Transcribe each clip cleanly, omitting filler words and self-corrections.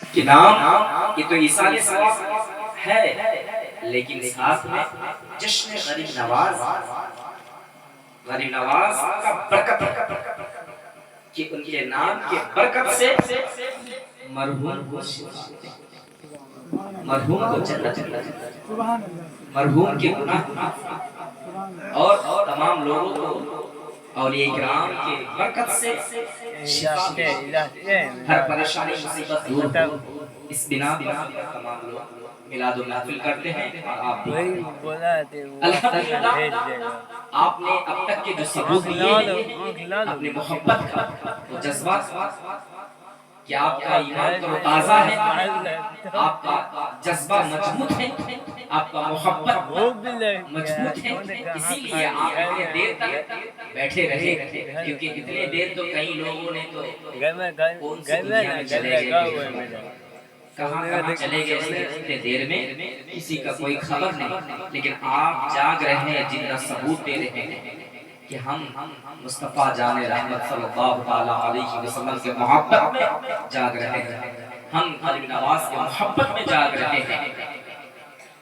کہ نام یہ تو عیسیٰ علیہ السلام ہے، لیکن ساتھ میں جشن غریب نواز کا برکت کہ ان کے نام کے برکت سے مرحوم کو جنت مرحوم کے گناہ اور تمام لوگوں کو اولیاء کرام کے برکت سے شفا ہر پریشانی مصیبت دور ہو۔ اس بنا تمام لوگ میلاد و محفل کرتے ہیں اور آپ الحمدللہ آپ نے اب تک کے جو ثبوت دیے ہیں اپنے محبت کا وہ جذبات کہ آپ کا ایمان تو تازہ ہے، آپ کا جذبہ مضبوط ہے، آپ کا محبت مضبوط ہے، اسی لیے آپ اتنے دیر تک بیٹھے رہے، کیونکہ اتنے دیر تو کئی لوگوں نے تو کون سی دنیا میں چلے گئے، کہاں چلے گئے اتنے دیر میں کسی کا کوئی خبر نہیں، لیکن آپ جاگ رہے ہیں، زندہ ثبوت دے رہے ہیں کہ ہم مصطفیٰ جان رحمت صلی اللہ علیہ وسلم کے محبت میں جاگ رہے ہیں، ہم غریب نواز کے محبت میں جاگ رہے ہیں،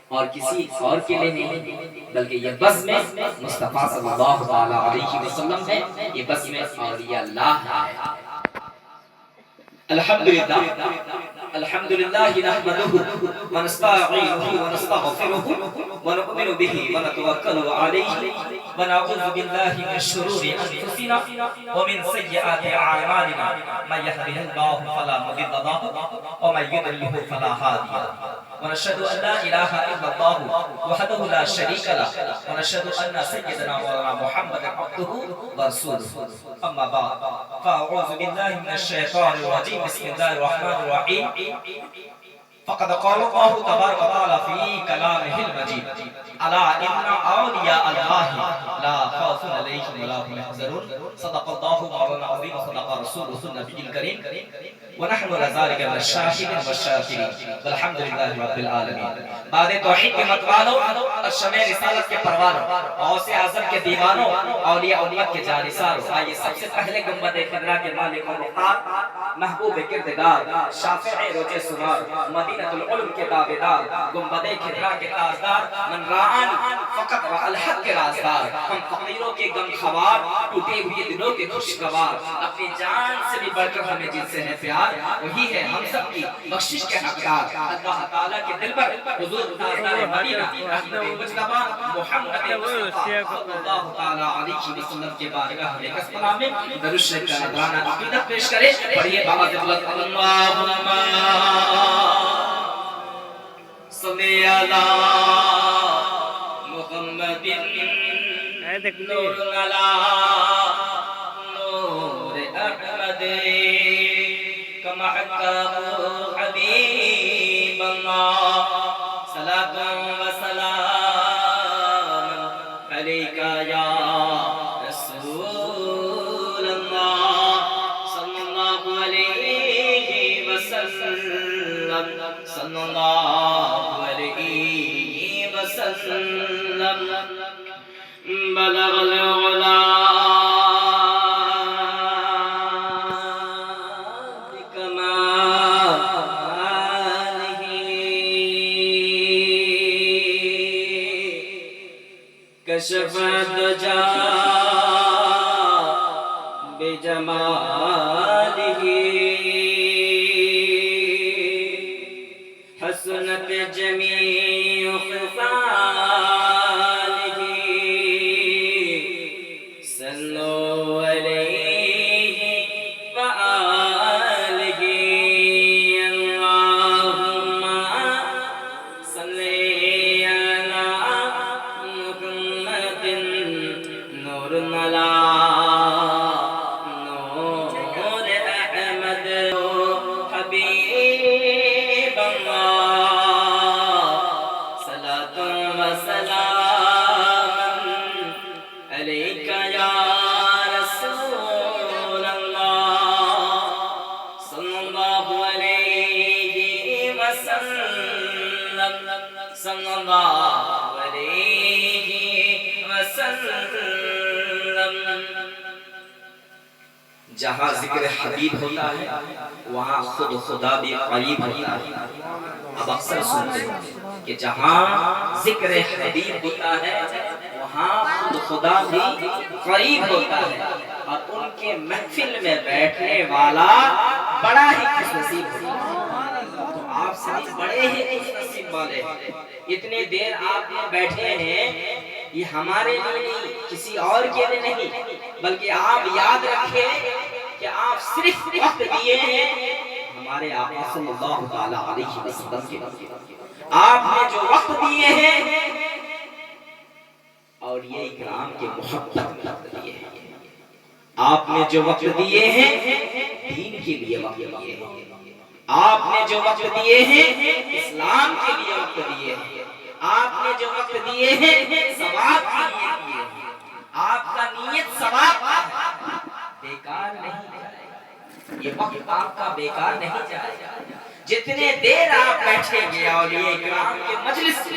اور کسی اور کے لیے نہیں، بلکہ یہ بزم مصطفیٰ صلی اللہ علیہ وسلم ہے، یہ بزم اولیاء اللہ ہے۔ الحمدللہ نحمده ونستعینه ونستغفره ونؤمن به ونتوکل علیہ ونعوذ باللہ من شرور انفسنا ومن سیئات اعمالنا من یهده اللہ فلا مضل له ومن یضلل فلا ہادی له ونشهد ان لا اله الا الله وحده لا شريك له ونشهد ان سيدنا مولانا محمد عبده ورسوله اما بعد فاعوذ بالله من الشیطان الرجیم بسم اللہ الرحمن الرحیم فقد قال اللہ تبارک وتعالی فی کلامہ المجید الا ان اولیاء اللہ لا خوف علیہم ولا هم يحزنون صدق اللہ مولانا العظیم وصدق رسولہ النبی الکریم ونحن لذلك من الشاهدين والشاكرين والحمد لله رب العالمين۔ بعد توحید کے متوالوں اور شمع رسالت کے پروانوں، غوث اعظم کے دیوانوں، اولیاء امت کے جانثاروں، آئیے سب سے پہلے گنبد خضرا کے مالک و مختار، محبوب کردگار، شافع روز سمار، مدینہ العلم کے تابعدار، گنبد خضرا کے تاجدار، من رعان فقط و الحق کے رازدار، ہم فقیروں کے غم خوار، ٹوٹے ہوئے دلوں کے خوشگوار، اپنی جان سے بھی بڑھ کر ہمیں جن سے ہے پیار، وہی ہے ہم سب کی بخشش کے حقدار، اللہ تعالیٰ کے دل پر حضور تاجدار مدینہ احمد مجتبی محمد مصطفیٰ صلی اللہ تعالیٰ علیہ وسلم کے بارگاہ میں کسبنا میں درود شریف کا نذرانہ عقیدت پیش کرے، پڑھیے بآواز بلند اللہم صلی علی محمد نور علی نور احمد کما حکاہ حبیب اللہ صلاة و سلام علیکہ یا رسول اللہ صلی اللہ علیہ وسلم صلی اللہ علیہ وسلم بلغ العلا کشف الدجا بجمالہ حسنت جمیع خصالہ صلو علیہ وآلہ اللہم صلی علی محمد نور علی نور احمد حبیب اللہ صلاة و سلام علیکہ یا رسول اللہ صلی اللہ علیہ وسلم صلی اللہ علیہ وسلم۔ جہاں ذکر حبیب ہوتا ہے وہاں خود خدا بھی قریب ہوتا ہے۔ اب اکثر سنتے ہیں کہ جہاں ذکر حبیب ہوتا ہے وہاں خود خدا بھی قریب ہوتا ہے، اور ان کے محفل میں بیٹھنے والا بڑا ہی خوش نصیب ہوتا ہے۔ تو آپ سبھی بڑے ہی خوش نصیب والے ہیں، اتنے دیر آپ میں بیٹھے ہیں، یہ ہمارے لیے نہیں، کسی اور کے لیے نہیں، بلکہ آپ یاد رکھیں کہ آپ صرف وقت دیے ہیں ہمارے آقا صلی اللہ علیہ وسلم کے لیے۔ آپ نے جو وقت دیے ہیں اور یہ اکرام کے محبت میں وقت دیے ہیں، آپ نے جو وقت دیے ہیں دین کے لیے وقت دیے ہیں، آپ نے جو وقت دیے ہیں اسلام کے لیے وقت دیے ہیں، آپ نے جو وقت دیے ہیں ثواب کے لیے دیے ہیں، آپ کا نیت ثواب کا ہے، بیکار نہیں جائے گا، یہ وقت آپ کا بیکار نہیں جائے گا۔ جتنے دیر آپ بیٹھیں گے اولیاء کرام کے مجلس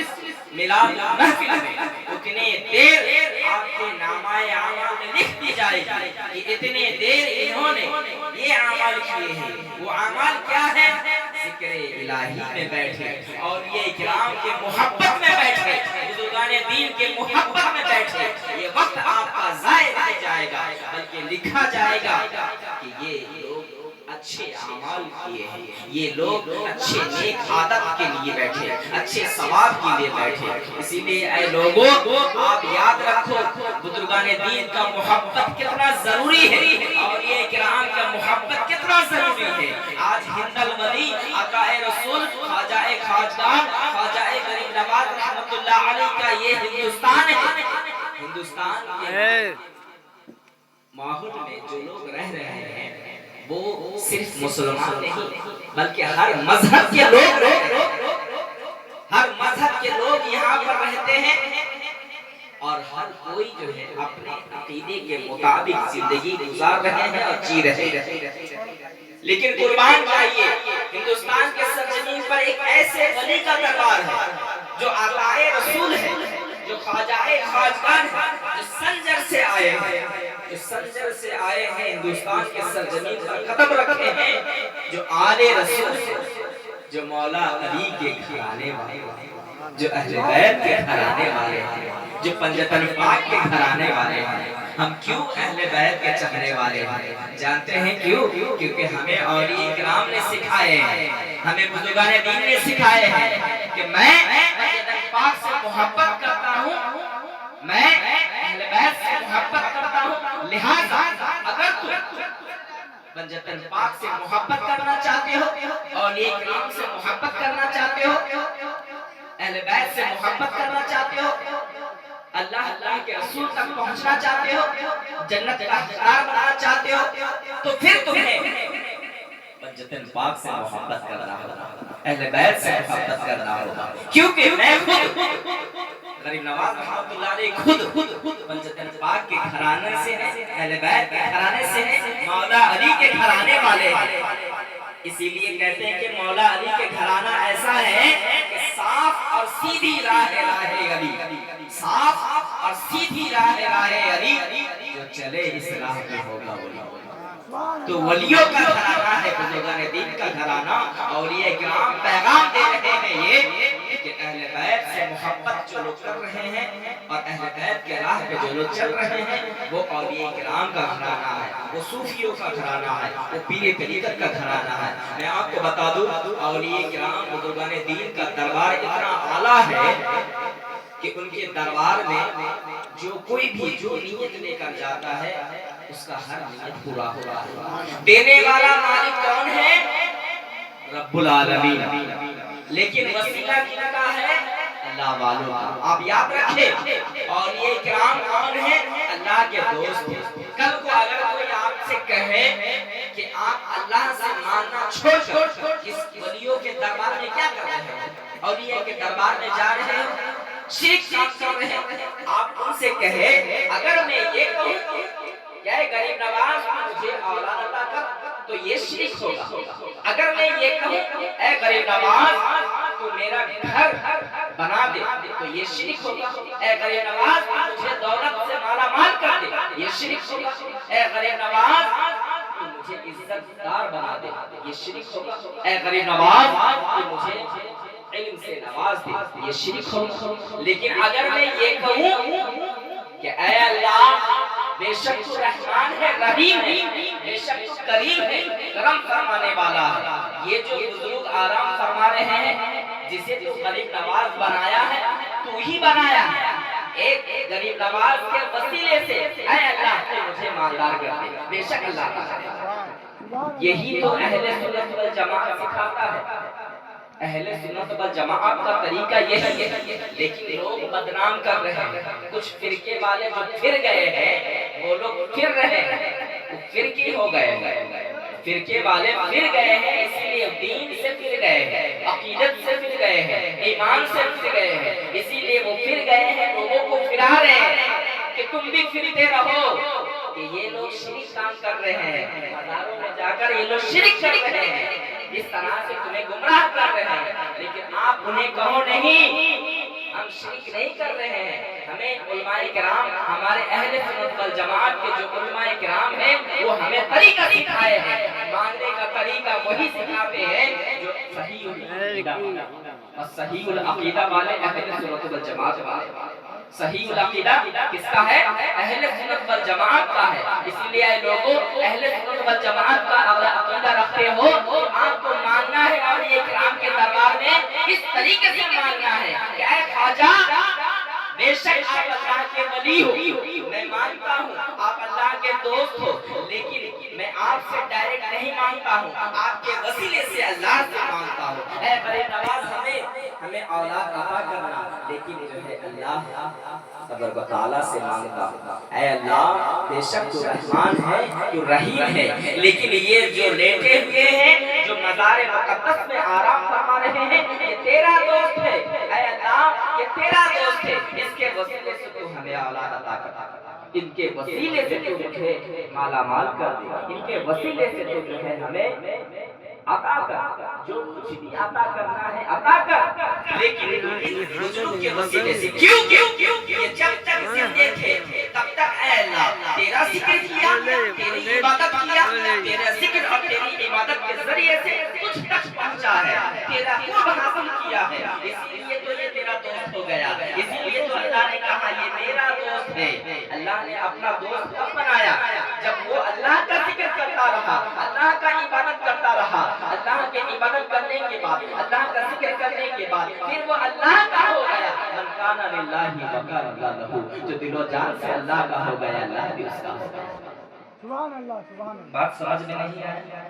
میلاد محفل میں، اتنے دیر آپ کے نامہ اعمال میں لکھ دی جائے گی کہ اتنے دیر انہوں نے یہ اعمال کیے ہیں۔ وہ اعمال کیا ہے؟ ذکر الہی میں بیٹھے، اولیاء کرام کے محبت میں بیٹھے، بزرگان دین کے محبت میں بیٹھے، یہ وقت آپ کا ضائع نہیں جائے گا، بلکہ لکھا جائے گا کہ یہ لوگ اچھے اعمال کیے ہیں، یہ لوگ اچھے نیک عادت کے لیے بیٹھے، اچھے ثواب کے لیے بیٹھے۔ اسی لیے اے لوگوں آپ یاد رکھو بزرگان دین کا محبت کتنا ضروری ہے، اولیاء کرام کا محبت کتنا ضروری ہے۔ آج ہند الولی آقا رسول خواجہ خواجگان خواجہ غریب نواز رحمت اللہ علیہ کا یہ ہندوستان ہے، ہندوستان کے ماحول میں جو لوگ رہ رہے ہیں وہ صرف مسلمان نہیں بلکہ ہر مذہب کے لوگ رہتے ہیں، ہر مذہب کے لوگ یہاں پر رہتے ہیں، اور ہر کوئی جو ہے اپنے عقیدے کے مطابق زندگی گزار رہے ہیں اور جی رہے ہیں۔ لیکن قربان جائیے ہندوستان کے سرزمین پر ایک ایسے ولی کا دربار ہے جو آقا رسول ہے، جو خواجہ خواجگان ہے، جو سنجر سے آئے ہیں، جو سنجر سے آئے ہیں، ہندوستان کے سرزمین پر قدم رکھے ہیں، جو آل رسول ہے، جو مولا علی کے گھرانے والے ہیں، جو اہل بیت کے گھرانے والے ہیں، جو پنجتن پاک کے گھرانے والے ہیں۔ ہم کیوں اہل بیت کے چاہنے والے ہیں؟ جانتے ہیں کیوں؟ کیونکہ ہمیں اولیاء کرام نے سکھائے ہیں، ہمیں بزرگان دین نے سکھائے ہیں کہ میں پنجتن پاک سے محبت کرتا ہوں، میں اہل بیت سے محبت کرتا ہوں، لہذا اگر تم پنجتن پاک سے محبت کرنا چاہتے ہو، اولیاء کرام سے محبت کرنا چاہتے ہو، اہل بیت سے محبت کرنا چاہتے ہو، اللہ کے رسول تک پہنچنا چاہتے ہو، جنت کا حقدار بننا چاہتے ہو، تو پھر تمہیں پنجتن پاک سے محبت کرنا ہوگا، اہل بیت سے محبت کرنا ہوگا، کیونکہ میں خود غریب نواز رحمت اللہ علیہ خود پنجتن پاک کے گھرانے سے ہیں، اہل بیت کے گھرانے سے ہیں، مولا علی کے گھرانے والے ہیں۔ اسی لیے کہتے ہیں کہ مولا علی کے گھرانہ ایسا ہے کہ صاف اور سیدھی راہ علی، صاف اور سیدھی راہ علی، جو چلے اس راہ پہ ہوگا ولی۔ تو ولیوں کا گھرانہ ہے بزرگان دین کا گھرانہ، اولیاء کرام پیغام دے رہے ہیں یہ کہ اہل بیت سے محبت جو لوگ کر رہے ہیں اور اہل بیت کے راہ پہ جو لوگ چل رہے ہیں وہ اولیاء کرام کا گھرانہ ہے، وہ صوفیوں کا گھرانہ ہے، وہ پیر طریقت کا گھرانہ ہے۔ میں آپ کو بتا دوں اولیاء کرام بزرگان دین کا دربار اتنا اعلیٰ ہے کہ ان کے دربار میں جو کوئی بھی جو نیت لے کر جاتا ہے اس کا ہر نیت پورا ہوتا ہے۔ دینے والا مالک کون ہے؟ رب العالمین، لیکن وسیلہ کن کا ہے؟ اللہ والوں کا۔ آپ یاد رکھیں اولیاء کرام کون ہیں؟ اللہ کے دوست ہیں۔ کل کو اگر کوئی آپ سے کہے کہ آپ اللہ سے ماننا چھوڑ کر اس ولیوں کے دربار میں کیا کر رہے ہیں، اولیاء کے دربار میں جا رہے ہیں، شرک کر رہے ہیں، آپ ان سے کہے اگر میں یہ کہوں کہ اے غریب نواز مجھے اولاد عطا کر تو یہ شرک ہوگا، اگر میں یہ کہوں اے غریب نواز تو میرا گھر بنا دے تو یہ شرک ہوگا، اے غریب نواز مجھے دولت سے مالا مال کر دے یہ شرک ہوگا، اے غریب نواز کہ مجھے عزت دار بنا دے، یہ شرک ہوگا۔ اے غریب نواز کہ مجھے علم سے نواز دے، یہ شرک ہوگا۔ لیکن اگر میں یہ کہوں کہ اے اللہ بے شک تو رحمان ہے، رحیم ہے، بے شک تو کریم ہے، کرم فرمانے والا ہے، یہ جو بزرگ آرام فرما رہے ہیں جسے تو غریب نواز بنایا ہے تو ہی بنایا ہے، ایک غریب نواز کے وسیلے سے اے اللہ تو مجھے مالدار کر دے، بے شک اللہ تعالیٰ۔ یہی تو اہل سنت والجماعت سکھاتا ہے۔ اہل سنت والجماعت کا طریقہ یہی ہے، لیکن لوگ بدنام کر رہے ہیں۔ کچھ فرقے والے جو پھر گئے ہیں وہ لوگ پھر رہے ہیں، وہ فرقی ہو گئے ہیں، فرقے والے پھر گئے ہیں، اس لیے دین سے پھر گئے ہیں، عقیدت سے پھر گئے ہیں، ایمان سے پھر گئے ہیں، اسی لیے وہ پھر گئے ہیں، لوگوں کو پھرا رہے ہیں کہ تم بھی پھرتے رہو، کہ یہ لوگ شرک کام کر رہے ہیں، مزاروں میں جا کر یہ لوگ شرک کر رہے ہیں، اس طرح سے تمہیں گمراہ کر رہے ہیں، لیکن آپ انہیں کہو نہیں ہم شرک نہیں کر رہے ہیں۔ ہمیں علماء کرام، ہمارے اہل سنت والجماعت کے جو علماء کرام ہیں وہ ہمیں طریقہ سکھائے ہیں، ماننے کا طریقہ وہی سکھاتے ہیں جو صحیح العقیدہ اور صحیح العقیدہ والے اہل سنت والجماعت والے۔ صحیح العقیدہ کس کا ہے؟ اہل سنت والجماعت کا ہے۔ اسی لیے اے لوگوں اہل سنت والجماعت کا اگر عقیدہ رکھتے ہو تو آپ کو ماننا ہے اور یہ کرام کے دربار میں اس طریقے سے ماننا ہے کہ اے خواجہ بے شک آپ اللہ کے ولی ہو، میں مانتا ہوں آپ اللہ کے دوست ہو، لیکن میں آپ سے ڈائریکٹ نہیں مانتا ہوں، آپ کے وسیلے سے اللہ سے مانتا ہوں۔ اے غریب نواز ہمیں اولاد عطا کرنا، لیکن جو ہے اللہ تبارک و تعالیٰ سے مانگتا ہوں۔ اے اللہ بے شک تو رحمان ہے، تو رحیم ہے، لیکن یہ جو لیٹے ہوئے ہیں، جو مزار مقدس میں آرام فرما رہے ہیں، یہ تیرا دوست ہے، اے اللہ یہ تیرا دوست ہے، اس کے وسیلے سے تو ہمیں اولاد عطا کرنا، ان کے وسیلے سے تو مجھے مالا مال کر دے، ان کے وسیلے سے تو جو ہے ہمیں عطا کر، جو کچھ بھی عطا کرنا ہے عطا کر، لیکن بزرگ کے وسیلے سے کیوں یہ جب تک زندے تھے تب تک اے اللہ تیرا ذکر کیا، تیری عبادت کیا، تیرا ذکر اور تیری عبادت کے ذریعے سے کچھ تک پہنچا ہے، تیرا قرب حاصل کیا ہے، اسی لیے تو یہ تیرا دوست ہو گیا، اسی لیے تو اللہ نے کہا یہ میرا دوست ہے۔ اللہ نے اپنا دوست کب بنایا؟ جب وہ اللہ کا ذکر کرتا رہا، اللہ کا عبادت کرتا رہا، اللہ کے عبادت کرنے کے بعد، اللہ کا ذکر کرنے کے بعد پھر وہ اللہ کا ہو گیا۔ من کان للہ وکان اللہ لہ، جو دل و جان سے اللہ کا ہو گیا اللہ بھی اس کا ہو گیا۔ سبحان اللہ سبحان اللہ۔ بات سمجھ میں نہیں آیا؟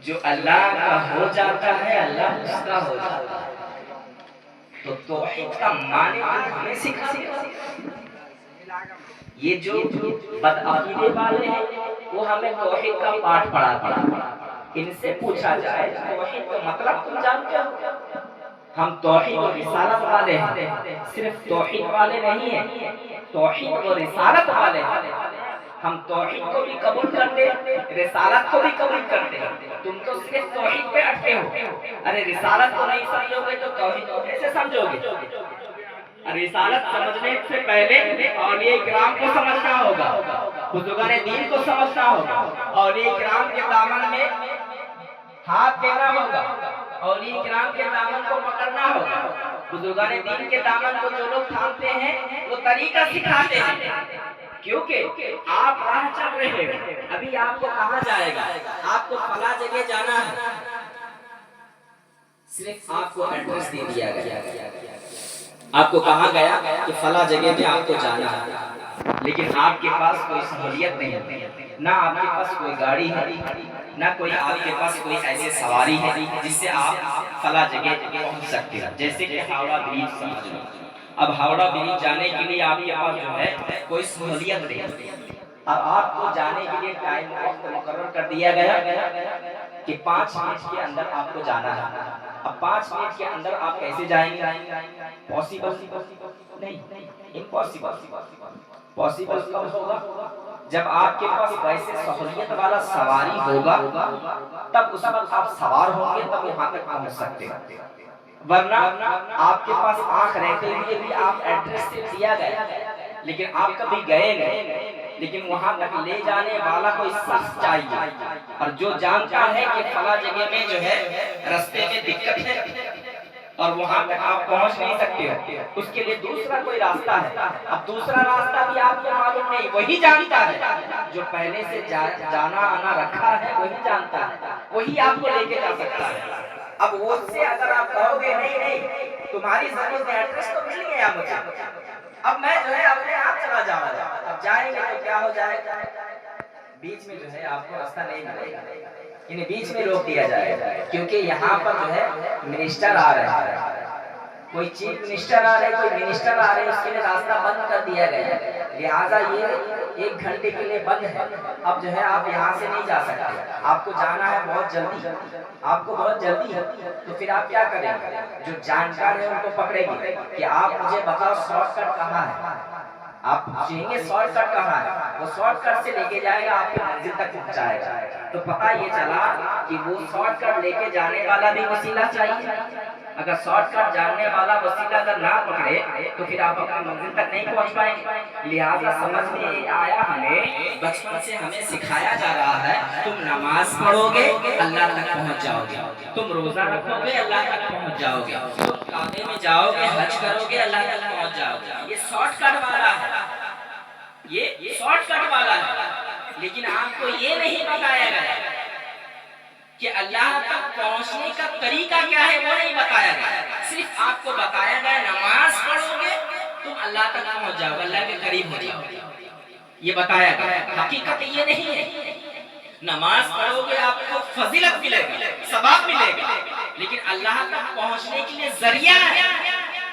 جو اللہ کا ہو جاتا ہے اللہ اس کا ہو جاتا ہے، تو توحید کا معنی ہمیں سکھا دیا۔ یہ جو بدعقیدے والے ہیں وہ ہمیں توحید کا پاٹھ پڑھا، ان سے پوچھا جائے توحید کا مطلب تم جانتے ہو؟ ہم توحید و رسالت والے ہیں، صرف توحید والے نہیں ہیں، توحید و رسالت والے ہیں۔ ہم توحید کو بھی قبول کرتے ہیں، رسالت کو بھی قبول کرتے ہیں۔ تم تو صرف توحید پہ اٹکے ہو، ارے رسالت کو نہیں سمجھو گے تو توحید کو کیسے سمجھو گے؟ رسالت سمجھنے سے پہلے اولیاء کرام کو سمجھنا ہوگا، بزرگان دین کو سمجھنا ہوگا، اولیاء کرام کے دامن میں ہاتھ دینا ہوگا، اولیاء کرام کے دامن کو پکڑنا ہوگا۔ بزرگان دین کے دامن کو جو لوگ تھامتے ہیں وہ طریقہ سکھاتے ہیں، کیونکہ آپ راہ چل رہے ہیں، ابھی آپ کو کہاں جائے گا، آپ کو فلاں جگہ جانا ہے، صرف آپ کو ایڈریس دے دیا گیا، آپ کو کہا گیا کہ فلاں جگہ میں آپ کو جانا ہے، لیکن آپ کے پاس کوئی سہولیت نہیں ہے، نہ آپ کے پاس کوئی گاڑی ہے، نہ کوئی آپ کے پاس کوئی ایسی سواری ہے جس سے آپ فلاں جگہ پہنچ سکتے ہیں، جیسے کہ ہاوڑا بریج سمجھ لو۔ اب ہاوڑا بریج جانے کے لیے آپ کے پاس جو ہے کوئی سہولیت نہیں، اب آپ کو جانے کے لیے ٹائم وقت مقرر کر دیا گیا کہ 5 منٹ کے اندر آپ کو جانا ہے۔ اب 5 منٹ کے اندر آپ کیسے جائیں گے؟ پاسبل نہیں، امپاسبل۔ پاسبل کب ہوگا؟ جب آپ کے پاس ویسے سہولیت والا سواری ہوگا تب اس وقت آپ سوار ہوں گے تب وہاں تک پہنچ سکتے ہیں، ورنہ آپ کے پاس آنکھ رہتے ہوئے بھی آپ ایڈریس سے دیا گیا لیکن آپ کبھی گئے نہیں، لیکن وہاں تک لے جانے والا کوئی شخص چاہیے، اور جو جانتا ہے کہ فلاں جگہ میں جو ہے رستے میں دقت ہے اور وہاں تک آپ پہنچ نہیں سکتے ہو، اس کے لیے دوسرا کوئی راستہ ہے۔ اب دوسرا راستہ بھی آپ کو معلوم نہیں، وہی جانتا ہے، جو پہلے سے جانا آنا رکھا ہے وہی جانتا ہے، وہی آپ کو لے کے جا سکتا ہے۔ اب وہ سے اگر آپ کہو گے نہیں نہیں تمہاری ضرورت ہے، ایڈریس تو مل گیا مجھے، اب میں جو ہے اپنے آپ چلا جاؤں گا، اب جائیں گے تو کیا ہو جائے گا، بیچ میں جو ہے آپ کو راستہ نہیں ملے گا، یعنی بیچ میں روک دیا جائے گا، کیونکہ یہاں پر جو ہے منسٹر آ رہے ہیں، کوئی چیف منسٹر آ رہے، کوئی منسٹر آ رہے، اس کے لیے راستہ بند کر دیا گیا ہے، لہٰذا یہ 1 گھنٹے کے لیے بند ہے، اب جو ہے آپ یہاں سے نہیں جا سکتے، آپ کو جانا ہے بہت جلدی، آپ کو بہت جلدی ہے، تو پھر آپ کیا کریں گے؟ جو جانکار ہے ان کو پکڑیں گے کہ آپ مجھے بتاؤ شارٹ کٹ کہاں ہے، آپ پوچھیں گے شارٹ کٹ کہاں ہے، وہ شارٹ کٹ سے لے کے جائے گا، آپ کی منزل تک پہنچائے گا، تو پتہ یہ چلا کہ وہ شارٹ کٹ لے کے جانے والا بھی وسیلہ چاہیے، اگر شارٹ کٹ جاننے والا وسیلہ اگر نہ پکڑے تو پھر آپ اپنی منزل تک نہیں پہنچ پائیں گے، لہٰذا سمجھ میں آیا ہمیں بچپن سے ہمیں سکھایا جا رہا ہے تم نماز پڑھو گے اللہ تک پہنچ جاؤ گے، تم روزہ رکھو گے اللہ تک پہنچ جاؤ گے، تم کعبے میں جاؤ گے حج کرو گے اللہ تک پہنچ جاؤ گے، یہ شارٹ کٹ والا ہے، یہ شارٹ کٹ والا ہے، لیکن آپ کو یہ نہیں بتایا گیا کہ اللہ تک پہنچنے کا طریقہ کیا ہے، وہ نہیں بتایا گیا، صرف آپ کو بتایا گیا نماز پڑھو گے تم اللہ تک پہنچ جاؤ گے، اللہ کے قریب ہو جاؤ گے، یہ بتایا گیا، حقیقت یہ نہیں ہے، نماز پڑھو گے آپ کو فضیلت ملے گا، ثواب ملے گا، لیکن اللہ تک پہنچنے کے لیے ذریعہ ہے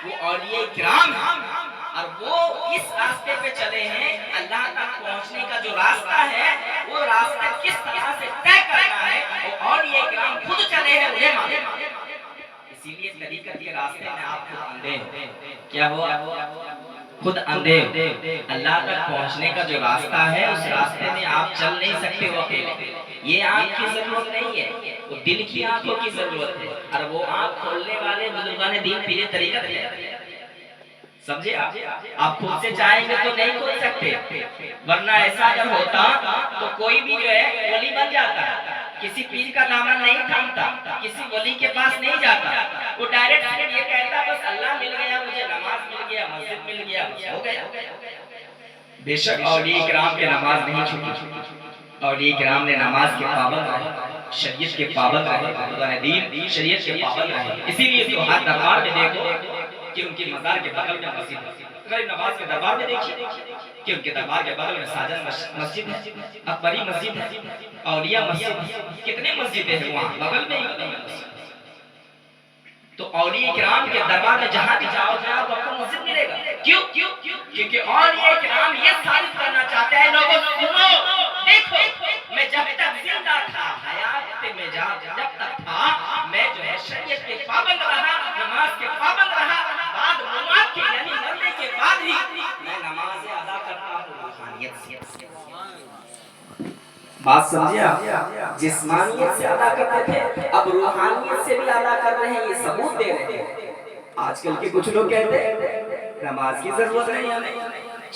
وہ اولیاء کرام ہیں، اور وہ اس راستے پہ چلے ہیں، اللہ تک پہنچنے کا جو راستہ ہے وہ راستہ کس طرح سے طے کرنا ہے وہ اولیاء کرام خود چلے ہیں، انہیں معلوم، اسی لیے طریقت کے راستے میں آپ خود اندھے ہو، کیا ہوا؟ خود اندھے ہو، اللہ تک پہنچنے کا جو راستہ ہے اس راستے میں آپ چل نہیں سکتے ہو اکیلے، یہ آنکھ کی ضرورت نہیں ہے، وہ دل کی آنکھوں کی ضرورت ہے، اور وہ آنکھ کھولنے والے بزرگان دین پھر طریقت ہے، سمجھے آپ خود سے چاہیں گے تو نہیں کھول سکتے، ورنہ ایسا اگر ہوتا تو کوئی بھی جو ہے ولی بن جاتا، کسی پیر کا دامن نہیں تھامتا، کسی ولی کے پاس نہیں جاتا، وہ ڈائریکٹ یہ کہتا بس اللہ مل گیا مجھے، نماز مل گیا، مسجد مل گیا، ہو گیا۔ بے شک اولیاء کرام کے نماز نہیں چھوٹی، اولیاء کرام نے نماز کے پابند رہے، شریعت کے پابند رہے، بزرگان دین شریعت کے پابند رہے، اسی لیے تو ہر دربار میں دیکھو کہ ان کی مزار کے بغل میں مسجد ہے، غریب نواز کے دربار میں دیکھیے کہ ان کے دربار کے بغل میں ساجد مسجد ہے، اکبری مسجد ہے، اولیاء مسجد ہے، کتنے مسجدیں ہیں وہاں بغل میں ہی مسجد، تو اولیاء کرام کے دربار میں جہاں بھی جاؤ گے آپ کو مسجد ملے گا، کیوں؟ کیونکہ اولیاء کرام یہ ثابت کرنا چاہتے ہیں لوگوں سنو دیکھو میں جب تک زندہ تھا حیات میں جب تک تھا میں جو ہے شریعت کے پابند رہا، نماز کے پابند رہا، بعد موت کے یعنی مرنے کے بعد ہی میں نماز ادا کرتا ہوں روحانیت سے، بات سمجھے آپ، جسمانیت سے ادا کرتے تھے اب روحانیت سے بھی ادا کر رہے ہیں، یہ ثبوت دے رہے ہیں۔ آج کل کے کچھ لوگ کہتے ہیں نماز کی ضرورت نہیں ہمیں،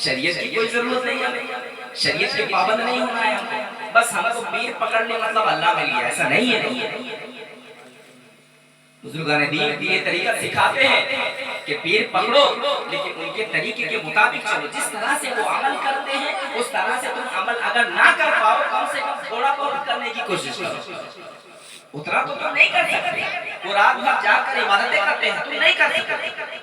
شریعت کی کوئی ضرورت نہیں ہمیں، شریعت کے پابند نہیں ہونا ہے ہمیں، بس ہم کو پیر پکڑنے مطلب اللہ مل گیا، ایسا نہیں ہے۔ بزرگان دین یہ طریقہ سکھاتے ہیں کہ پیر پکڑو لیکن ان کے طریقے کے مطابق چلو، جس طرح سے وہ عمل کرتے ہیں اس طرح سے تم عمل اگر نہ کر پاؤ کم سے کم تھوڑا بہت کرنے کی کوشش کرو، اتنا تو تم نہیں کر سکتے، وہ رات بھر جا کر عبادتیں کرتے ہیں تم نہیں کر سکتے،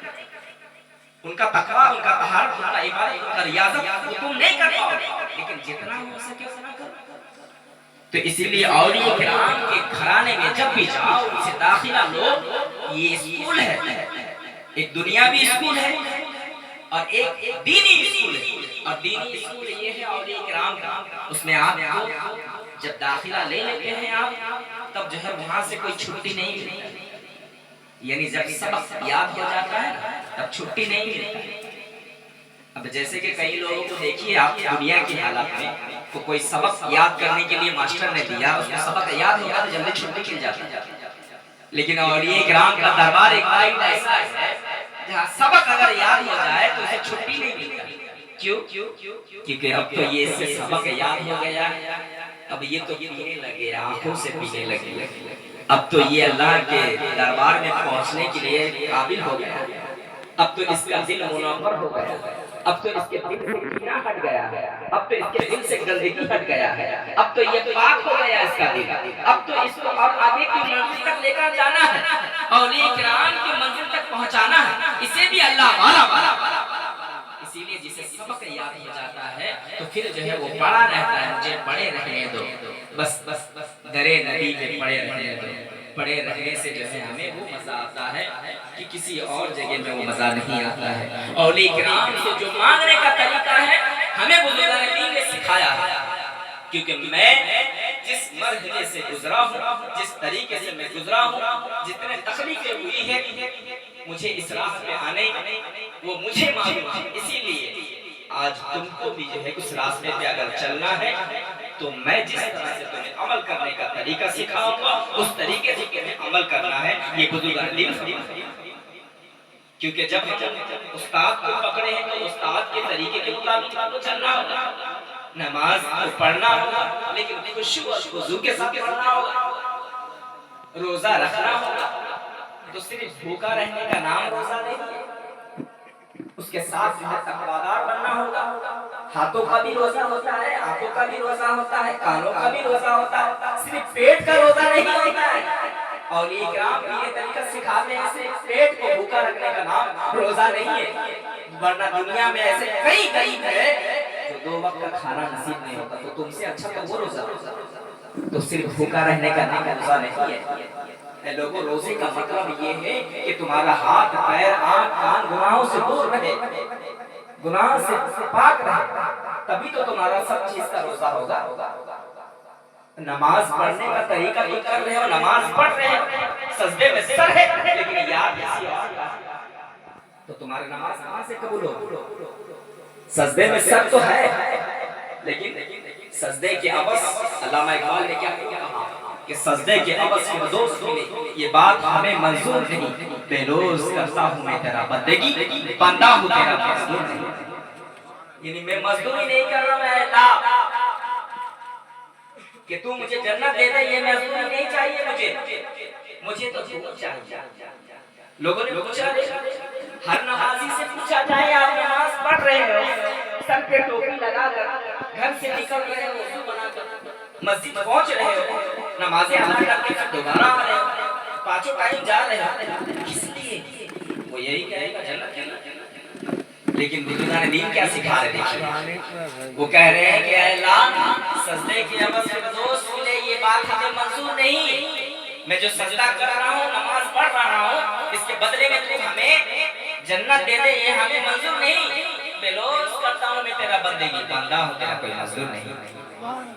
ان کا تقویٰ، ان کا طہارت، ان کا عبادت، ان کا ریاضت وہ تم نہیں کر پاؤ، لیکن جتنا ہو سکے اتنا کرو۔ تو اسی لیے اولیاء کرام کے گھرانے میں جب بھی جاؤ ان سے داخلہ لو، یہ اسکول ہے، ایک دنیاوی اسکول ہے اور ایک دینی اسکول ہے، اور دینی اسکول یہ ہے اولیاء کرام کا، اس میں آپ کو جب داخلہ لے لیتے ہیں آپ تب جو ہے وہاں سے کوئی چھٹی نہیں ملتی، یعنی جب سبق یاد ہو جاتا ہے تب چھٹی نہیں ملتی۔ اب جیسے کہ کئی لوگوں کو دیکھیے آپ دنیا کی حالت میں تو کوئی سبق یاد کرنے کے لیے ماسٹر نے دیا، اس کو سبق یاد ہوگا تو جلدی چھٹی مل جاتی ہے، لیکن اولیاء کرام کا دربار ایک ایسا ہے جہاں سبق اگر یاد ہو جائے تو اسے چھٹی نہیں ملتی، کیوں؟ کیونکہ اب تو یہ اس سے سبق یاد ہو گیا، اب یہ تو پینے لگے، آنکھوں سے پینے لگے، اب تو یہ اللہ کے دربار میں پہنچنے کے لیے قابل ہو گیا، اب تو اس کا دل منور ہو گیا، اب تو اس کے دل سے کینہ ہٹ گیا ہے، اب تو اس کے دل سے گندگی ہٹ گیا ہے، اب تو یہ پاک ہو گیا اس کا دل، اب تو اس کو اب آگے کی منزل تک لے کر جانا ہے، اولیاء کرام کی منزل تک پہنچانا ہے، اسے بھی اللہ والا اسی لیے جسے سبق یاد ہو جاتا ہے تو پھر جو ہے وہ پڑا رہتا ہے، مجھے پڑے رہنے دو، بس درے نبی میں پڑے رہنے دو، پڑے رہنے سے جو ہے ہمیں وہ مزہ آتا ہے کہ کسی اور جگہ میں وہ مزہ نہیں آتا ہے۔ اولیاء کرام سے جو مانگنے کا طریقہ ہے ہمیں بزرگان دین نے سکھایا ہے، کیونکہ میں جس مرحلے سے گزرا ہوں، جس طریقے سے میں گزرا ہوں، جتنے تکلیفیں ہوئی ہے مجھے اس راہ پہ آنے وہ مجھے معلوم ہے، اسی لیے آج تم کو بھی جو ہے اس راستے پہ اگر چلنا ہے تو میں جس طرح سے تمہیں عمل کرنے کا طریقہ سکھاؤں گا اس طریقے سے تمہیں عمل کرنا ہے۔ یہ بزرگان دین کیونکہ جب ہم استاد کو پکڑے ہیں تو استاد کے طریقے کے مطابق تو چلنا ہوگا، نماز کو پڑھنا ہوگا لیکن خشوع اور خضوع کے ساتھ پڑھنا ہوگا، روزہ رکھنا ہوگا، تو صرف بھوکا رہنے کا نام روزہ نہیں ہے، اس کے ساتھ تقویدار بننا ہوگا، ہاتھوں کا بھی روزہ ہوتا ہے، آنکھوں کا بھی روزہ ہوتا ہے، کانوں کا بھی روزہ ہوتا ہے، صرف پیٹ کا روزہ نہیں ہوتا ہے۔ اولیاء کرام بھی یہ طریقہ سکھاتے ہیں، صرف پیٹ کو بھوکا رکھنے کا نام روزہ نہیں ہے، ورنہ دنیا میں ایسے کئی ہے جو 2 وقت کا کھانا نصیب نہیں ہوتا، تو تم سے اچھا تو وہ روزہ، تو صرف بھوکا رہنے کا نام روزہ نہیں ہے۔ اے لوگوں، روزے کا مطلب یہ ہے کہ تمہارا ہاتھ، پیر، آنکھ، کان گناہوں سے دور رہے، گناہ سے پاک رہے، تبھی تو تمہارا سب چیز کا روزہ ہوگا۔ نماز پڑھنے کا طریقہ تو کر رہے ہو، نماز پڑھ رہے ہو، سجدے میں سر ہے لیکن یاد کسی اور تو تمہاری نماز کہاں سے قبول ہو؟ سجدے میں سر تو ہے لیکن سجدے کے عوض علامہ اقبال نے کیا کہا کہ سجدے کے عوض کے دوست ملے، یہ بات ہمیں منظور نہیں، بے لوز کرتا ہوں میں تیرا بندگی، بندہ ہوں تیرا مزدور نہیں، یعنی میں مزدوری نہیں کر رہا ہوں اے اللہ کہ تو مجھے جنت دے دے، یہ مزدوری نہیں چاہیے مجھے تو تو چاہیے۔ لوگوں نے پوچھا، ہر نمازی سے پوچھا جائے آپ نماز پڑھ رہے ہو، سر پہ ٹوپی لگا کر گھر سے نکل رہے ہو، وضو بنا کر مسجد پہنچ رہے ہو، نمازیں ادا کر کے دوبارہ آ رہے ہو، 5 ٹائم جا رہے ہو، کس لیے؟ وہ یہی کہے گا جنت جنت، لیکن بزرگان دین کیا سکھا رہے دیکھیے، وہ کہہ رہے ہیں کہ اے اللہ سجدے کی عوض میں دوست ملے، یہ بات ہمیں منظور نہیں، میں جو سجدہ کر رہا ہوں، نماز پڑھ رہا ہوں، اس کے بدلے میں تم ہمیں جنت دے دے، یہ ہمیں منظور نہیں، بے لوز کرتا ہوں میں تیرا بندگی، بندہ ہوں تیرا کوئی مزدور نہیں،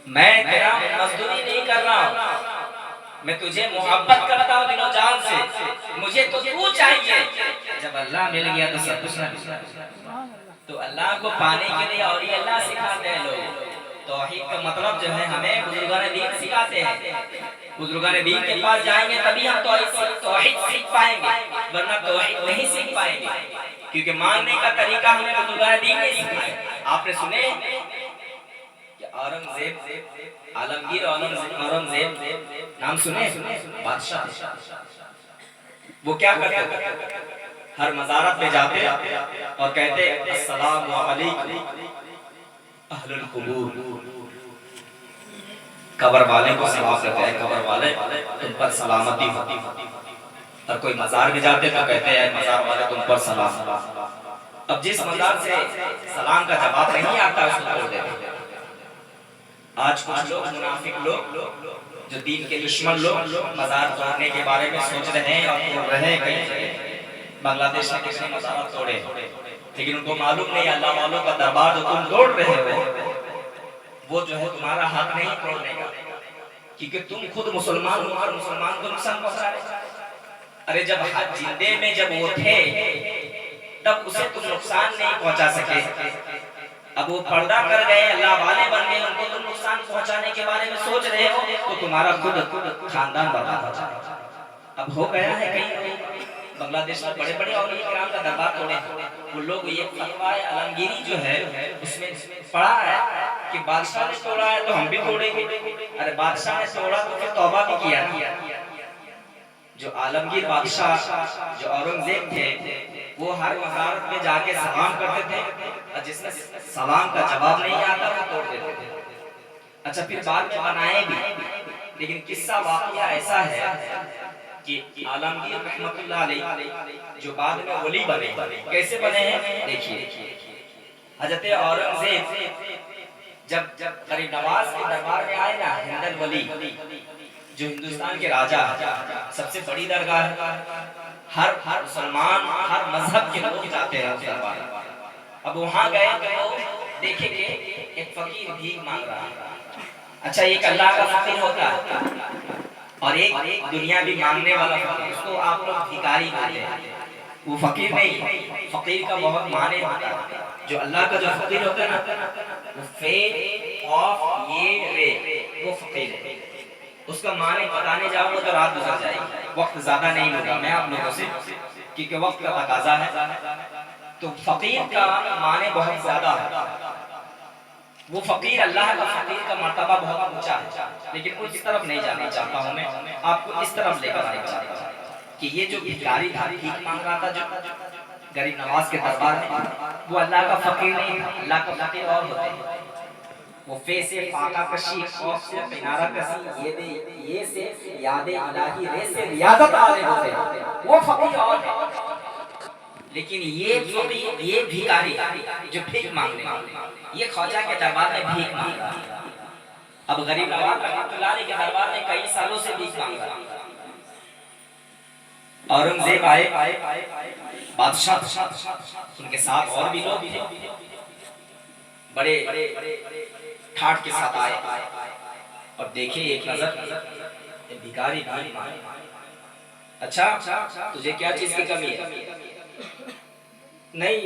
میں تیرا مزدوری نہیں کر رہا ہوں، میں تجھے محبت کرتا ہوں دل و جان سے، مجھے تو تو چاہیے۔ جب اللہ مل گیا تو سب کچھ نہ، تو اللہ کو پانے کے لیے اور یہ اللہ سکھاتے ہیں لوگ، توحید کا مطلب جو ہے ہمیں بزرگان دین سکھاتے ہیں، بزرگان دین کے پاس جائیں گے تبھی ہم توحید سیکھ پائیں گے، ورنہ توحید نہیں سیکھ پائیں گے، کیونکہ ماننے کا طریقہ ہمیں بزرگان دین نے سکھایا۔ آپ نے سنے کہ اورنگزیب، عالمگیر اورنگزیب نام سنے، بادشاہ، وہ کیا کرتے ہر مزارت پہ جاتے اور کہتے السلام علیکم اہل القبور، قبر والے کو سلام کرتے ہیں، قبر والے تم پر سلامتی ہو، اور کوئی مزار میں جاتے تو کہتے ہیں مزار والے تم پر سلام۔ اب جس مزار سے سلام کا جواب نہیں آتا اس کو چھوڑ دیتے۔ آج کچھ لوگ منافق لوگ جو دین کے دشمن لوگ مزار توڑنے کے بارے میں سوچ رہے ہیں اور توڑ رہے ہیں، کہیں بنگلہ دیش میں کسی مزار توڑے، لیکن ان کو معلوم نہیں اللہ والوں کا دربار جو تم توڑ رہے ہو وہ جو ہے تمہارا حق نہیں توڑنے کا، کیونکہ تم خود مسلمان ہو اور مسلمان کو نقصان پہنچا رہے۔ ارے جب زندے میں جب وہ تھے تب اسے تم نقصان نہیں پہنچا سکے، اب وہ پردہ کر گئے، اللہ والے بن گئے، ان کو تم نقصان پہنچانے کے بارے میں سوچ رہے ہو تو تمہارا خود خاندان برباد ہو جائے۔ اب ہو گیا ہے کہیں بنگلہ دیش میں بڑے بڑے اولیاء کرام کا دربار توڑے ہیں، وہ لوگ یہ فتویٰ عالمگیری جو ہے اس میں پڑھا ہے کہ بادشاہ نے توڑا ہے تو ہم بھی توڑیں گے، ارے بادشاہ نے توڑا تو پھر توبہ بھی کیا نا۔ جو عالمگیر بادشاہ جو اورنگزیب تھے وہ ہر وزارت میں جا کے سلام کرتے تھے، اور جس میں سلام کا جواب نہیں آتا وہ توڑ دیتے تھے۔ اچھا پھر بعد میں بنائے بھی، لیکن قصہ واقعہ ایسا ہے کہ عالمگیر رحمت اللہ علیہ جو بعد میں ولی بنے، کیسے بنے ہیں دیکھیے۔ حضرت اورنگزیب جب غریب نواز کے دربار میں آئے نا، ہندل ولی جو ہندوستان کے راجہ سب سے بڑی درگاہ ہے، ہر مسلمان ہر مذہب کے لوگ جاتے ہیں اس دربار میں۔ اب وہاں گئے تو دیکھیں کہ ایک فقیر بھیک مانگ رہا ہے۔ اچھا ایک اللہ کا فقیر ہوتا ہے اور ایک دنیا بھی مانگنے والا فقیر، اس کو آپ لوگ بھیکاری کہتے ہیں۔ وہ فقیر نہیں، فقیر کا بہت معنی ہوتا ہے۔ جو اللہ کا جو فقیر ہوتا ہے نا، وہ فے آف یہ رے، وہ فقیر ہے۔ اس کا معنی بتانے جاؤں گا تو رات گزر جائے گی، وقت زیادہ نہیں ہوگا میں آپ لوگوں سے، کیونکہ وقت کا تقاضا ہے۔ تو فقیر کا معنی بہت زیادہ ہے، وہ فقیر اللہ کا فقیر کا مرتبہ بہت اونچا ہے، لیکن اس طرف نہیں جانا چاہتا ہوں میں، آپ کو اس طرف لے کر آنا چاہتا ہوں کہ یہ جو بھکاری تھا، بھیک مانگ رہا تھا جو غریب نواز کے دربار میں، وہ اللہ کا فقیر نہیں تھا، اللہ کا فقیر اور ہوتے ہیں۔ وہ فے سے فاقہ کشی، خوف سے قنارہ کشی، یہ سے یاد الہی، رے سے ریاضت والے ہوتے ہیں، وہ فقیر اور ہے۔ لیکن یہ فقیر، یہ بھیکاری جو بھیک مانگنے والا، یہ خواجہ کے دربار میں بھیک مانگ رہا ہے۔ اب غریب نواز رحمۃ اللہ علیہ کے دربار میں کئی سالوں سے بھیک مانگ رہا ہے۔ اورنگزیب آئے، بادشاہ ان کے ساتھ اور بھی لوگ تھے، بڑے ٹھاٹ کے ساتھ آئے اور دیکھے ایک نظر بھیکاری بھیک مانگ، اچھا تجھے کیا چیز کی کمی ہے؟ نہیں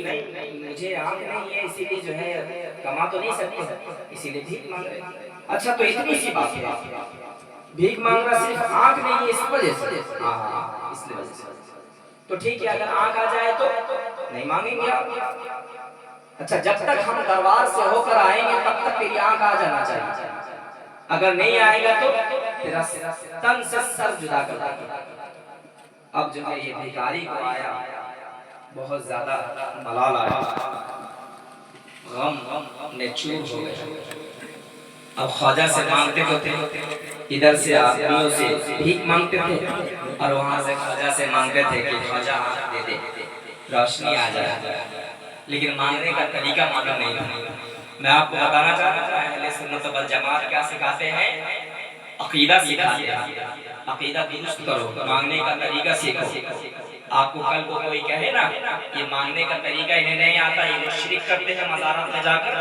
مجھے آنکھ نہیں ہے، اسی لیے جو ہے کما تو نہیں سکتی، اسی لیے بھیک مانگ رہے۔ اچھا تو اتنی سی بات ہے، بھیک مانگ رہا صرف آنکھ نہیں ہے اس وجہ سے، ہاں اس وجہ سے، تو ٹھیک ہے اگر آنکھ آ جائے تو نہیں مانگیں گے آپ۔ اچھا جب تک ہم دربار سے ہو کر آئیں گے تب تک تیری آنکھ آ جانا چاہیے، اگر نہیں آئے گا تو تیرا تن سے سر جدا کر دیں گے۔ اب جو ہے یہ بھیکاری کو آیا بہت زیادہ ملال آیا، غم نے چور ہو گئے۔ اب خواجہ سے مانگتے تو تھے، ادھر سے آدمیوں سے بھیک مانگتے تھے اور وہاں سے خواجہ سے مانگتے تھے کہ خواجہ آنکھ دے دے، روشنی آ جائے، لیکن مانگنے کا طریقہ معلوم نہیں تھا۔ میں آپ کو بتانا چاہتا ہوں اہل سنت والجماعت کیا سکھاتے ہیں؟ عقیدہ سکھاتے ہیں، عقیدہ درست کرو، مانگنے کا طریقہ سیکھو۔ آپ کو کل کو کوئی کہے نا یہ مانگنے کا طریقہ انہیں نہیں آتا، یہ شرک کرتے ہیں مزارات میں جا کر،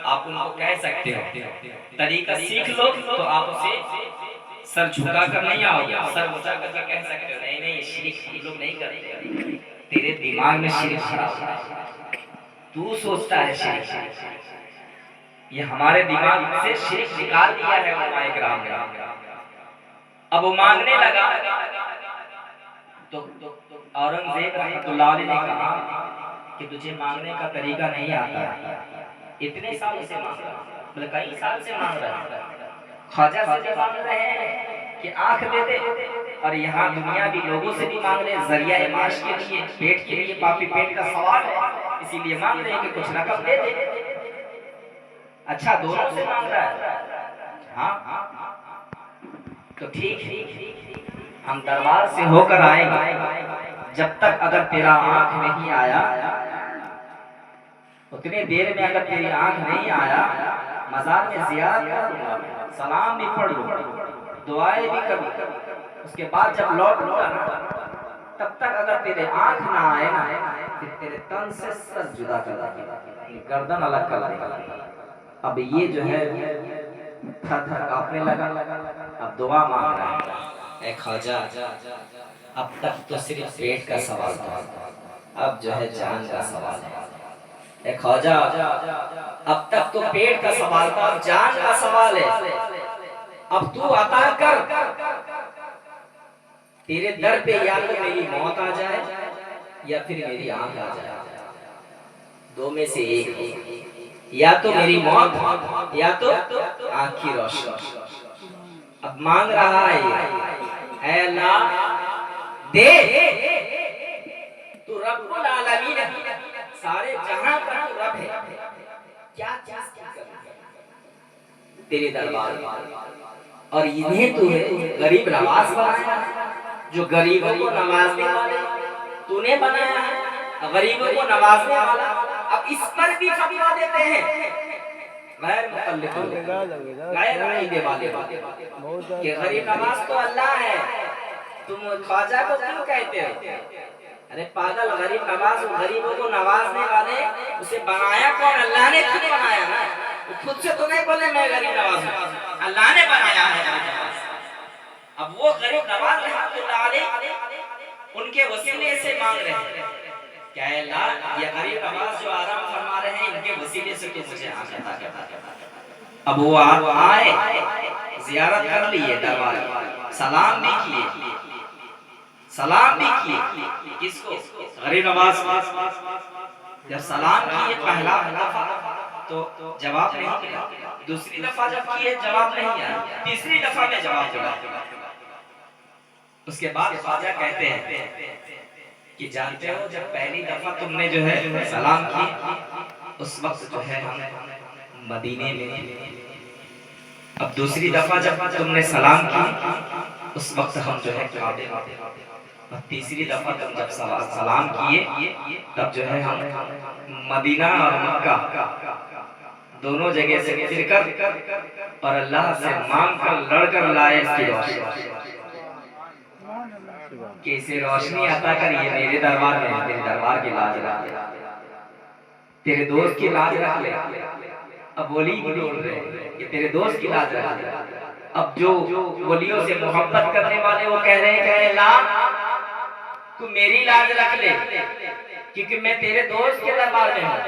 آپ ان کو کہہ سکتے ہو طریقہ سیکھ لو تو آپ اسے سر جھکا کر نہیں آؤ گے، سر اونچا کر کے کہہ سکتے ہو نہیں نہیں شرک ہم لوگ نہیں کرتے، تیرے دماغ میں شرک بھرا ہوا ہے، تو سوچتا ہے شرک، یہ ہمارے دماغ سے شرک نکال دیا ہے علماء کرام نے۔ اب وہ مانگنے لگا تو اورنگزیب رحمۃ اللہ علیہ نے کہا کہ تجھے مانگنے کا طریقہ نہیں آتا، اتنے سال سے مانگ رہا ہے، بلکہ کئی سال سے مانگ رہا ہے، خواجہ سے بھی مانگ رہے ہیں کہ آنکھ دے دے، اور یہاں دنیا بھی لوگوں سے بھی مانگ رہے ہیں، ذریعہ معاش کے لیے، پیٹ کے لیے، پاپی پیٹ کا سوال ہے، اسی لیے مانگ رہے ہیں کہ کچھ رقم دے دے۔ اچھا دونوں سے مانگ رہا ہے، ہاں تو ٹھیک ہے، ہم دربار سے ہو کر آئیں گے، جب تک اگر تیرا آنکھ نہیں آیا، اتنے دیر میں اگر تیری آنکھ نہیں آیا، مزار میں زیارت کر لوں گا، سلام بھی پڑھ لوں، دعائیں بھی کر لوں، اس کے بعد جب لوٹ لوں گا تب تک اگر تیرے آنکھ نہ آئے نا پھر تیرے تن سے سر جدا کر دیں گے، گردن الگ کر دیں گے۔ اب یہ جو ہے تھر تھر کانپنے لگا، اب دعا مانگ رہا ہے، اے خواجہ اب تک تو صرف پیٹ کا سوال تھا، اب جو ہے جان کا سوال ہے، اے خواجہ اب تک تو پیٹ کا سوال تھا، اب جان کا سوال ہے، اب تو عطا کر۔ تیرے در پہ یا تو میری موت آ جائے یا پھر میری آنکھ آ جائے، دو میں سے ایک ہو، یا تو میری موت یا تو آنکھ کی روشنی۔ اب مانگ رہا ہے اے اللہ دے، تو رب العالمین ہے، سارے جہاں کا تو رب ہے، کیا چیز کی کمی ہے تیرے دربار میں؟ اور انہیں تو ہے غریب نواز بنایا، جو غریبوں کو نوازنے والے تو نے بنایا ہے، غریبوں کو نوازنے والا۔ اب اس پر بھی فتویٰ دیتے ہیں غیر مقلد غیر عقیدے والے کہ غریب نواز تو اللہ ہے، تم خواجہ کو کیوں کہتے ہو؟ ارے پاگل، غریب نواز غریبوں کو نوازنے والے، اسے بنایا کون؟ اللہ نے خود بنایا نا، خود سے تو نہیں بولے میں غریب نواز ہوں، اللہ نے بنایا ہے غریب نواز۔ اب وہ غریب نواز رحمۃ اللہ علیہ ان کے وسیلے سے مانگ رہے ہیں کہ اے اللہ یہ غریب نواز جو آرام فرما رہے ہیں ان کے وسیلے سے تو مجھے عطا کر۔ اب وہ آئے، زیارت کر لیے دربار کی، سلام بھی کیے، سلام بھی کیے، کس کو؟ غریب نواز۔ جب سلام کیے پہلا دفعہ تو جواب نہیں ملا، دوسری دفعہ جب کیے جواب نہیں آیا، تیسری دفعہ میں جواب ملا۔ اس کے بعد خواجہ کہتے ہیں کہ جانتے ہو جب پہلی دفعہ تم نے جو ہے سلام کی اس وقت جو ہے ہم مدینے میں، اب دوسری دفعہ جب تم نے سلام کی اس وقت ہم جو ہے کعبے میں، اور تیسری دفعہ تم جب سلام کیے تب جو ہے ہم مدینہ اور مکہ دونوں جگہ سے پھر کر اور اللہ سے مانگ کر لڑ کر لائے اس کی روشنی، کہ اسے روشنی عطا کر، یہ میرے دربار میں تیرے دربار کی لاج رکھ لے، تیرے دوست کی لاج رکھ لے۔ اب ولی بھی ڈھونڈ رہے کہ تیرے دوست کی لاج رکھ لے۔ اب جو ولیوں سے محبت کرنے والے وہ کہہ رہے ہیں کہ اے اللہ تو میری لاج رکھ لے، کیونکہ میں تیرے دوست کے دربار میں ہوں،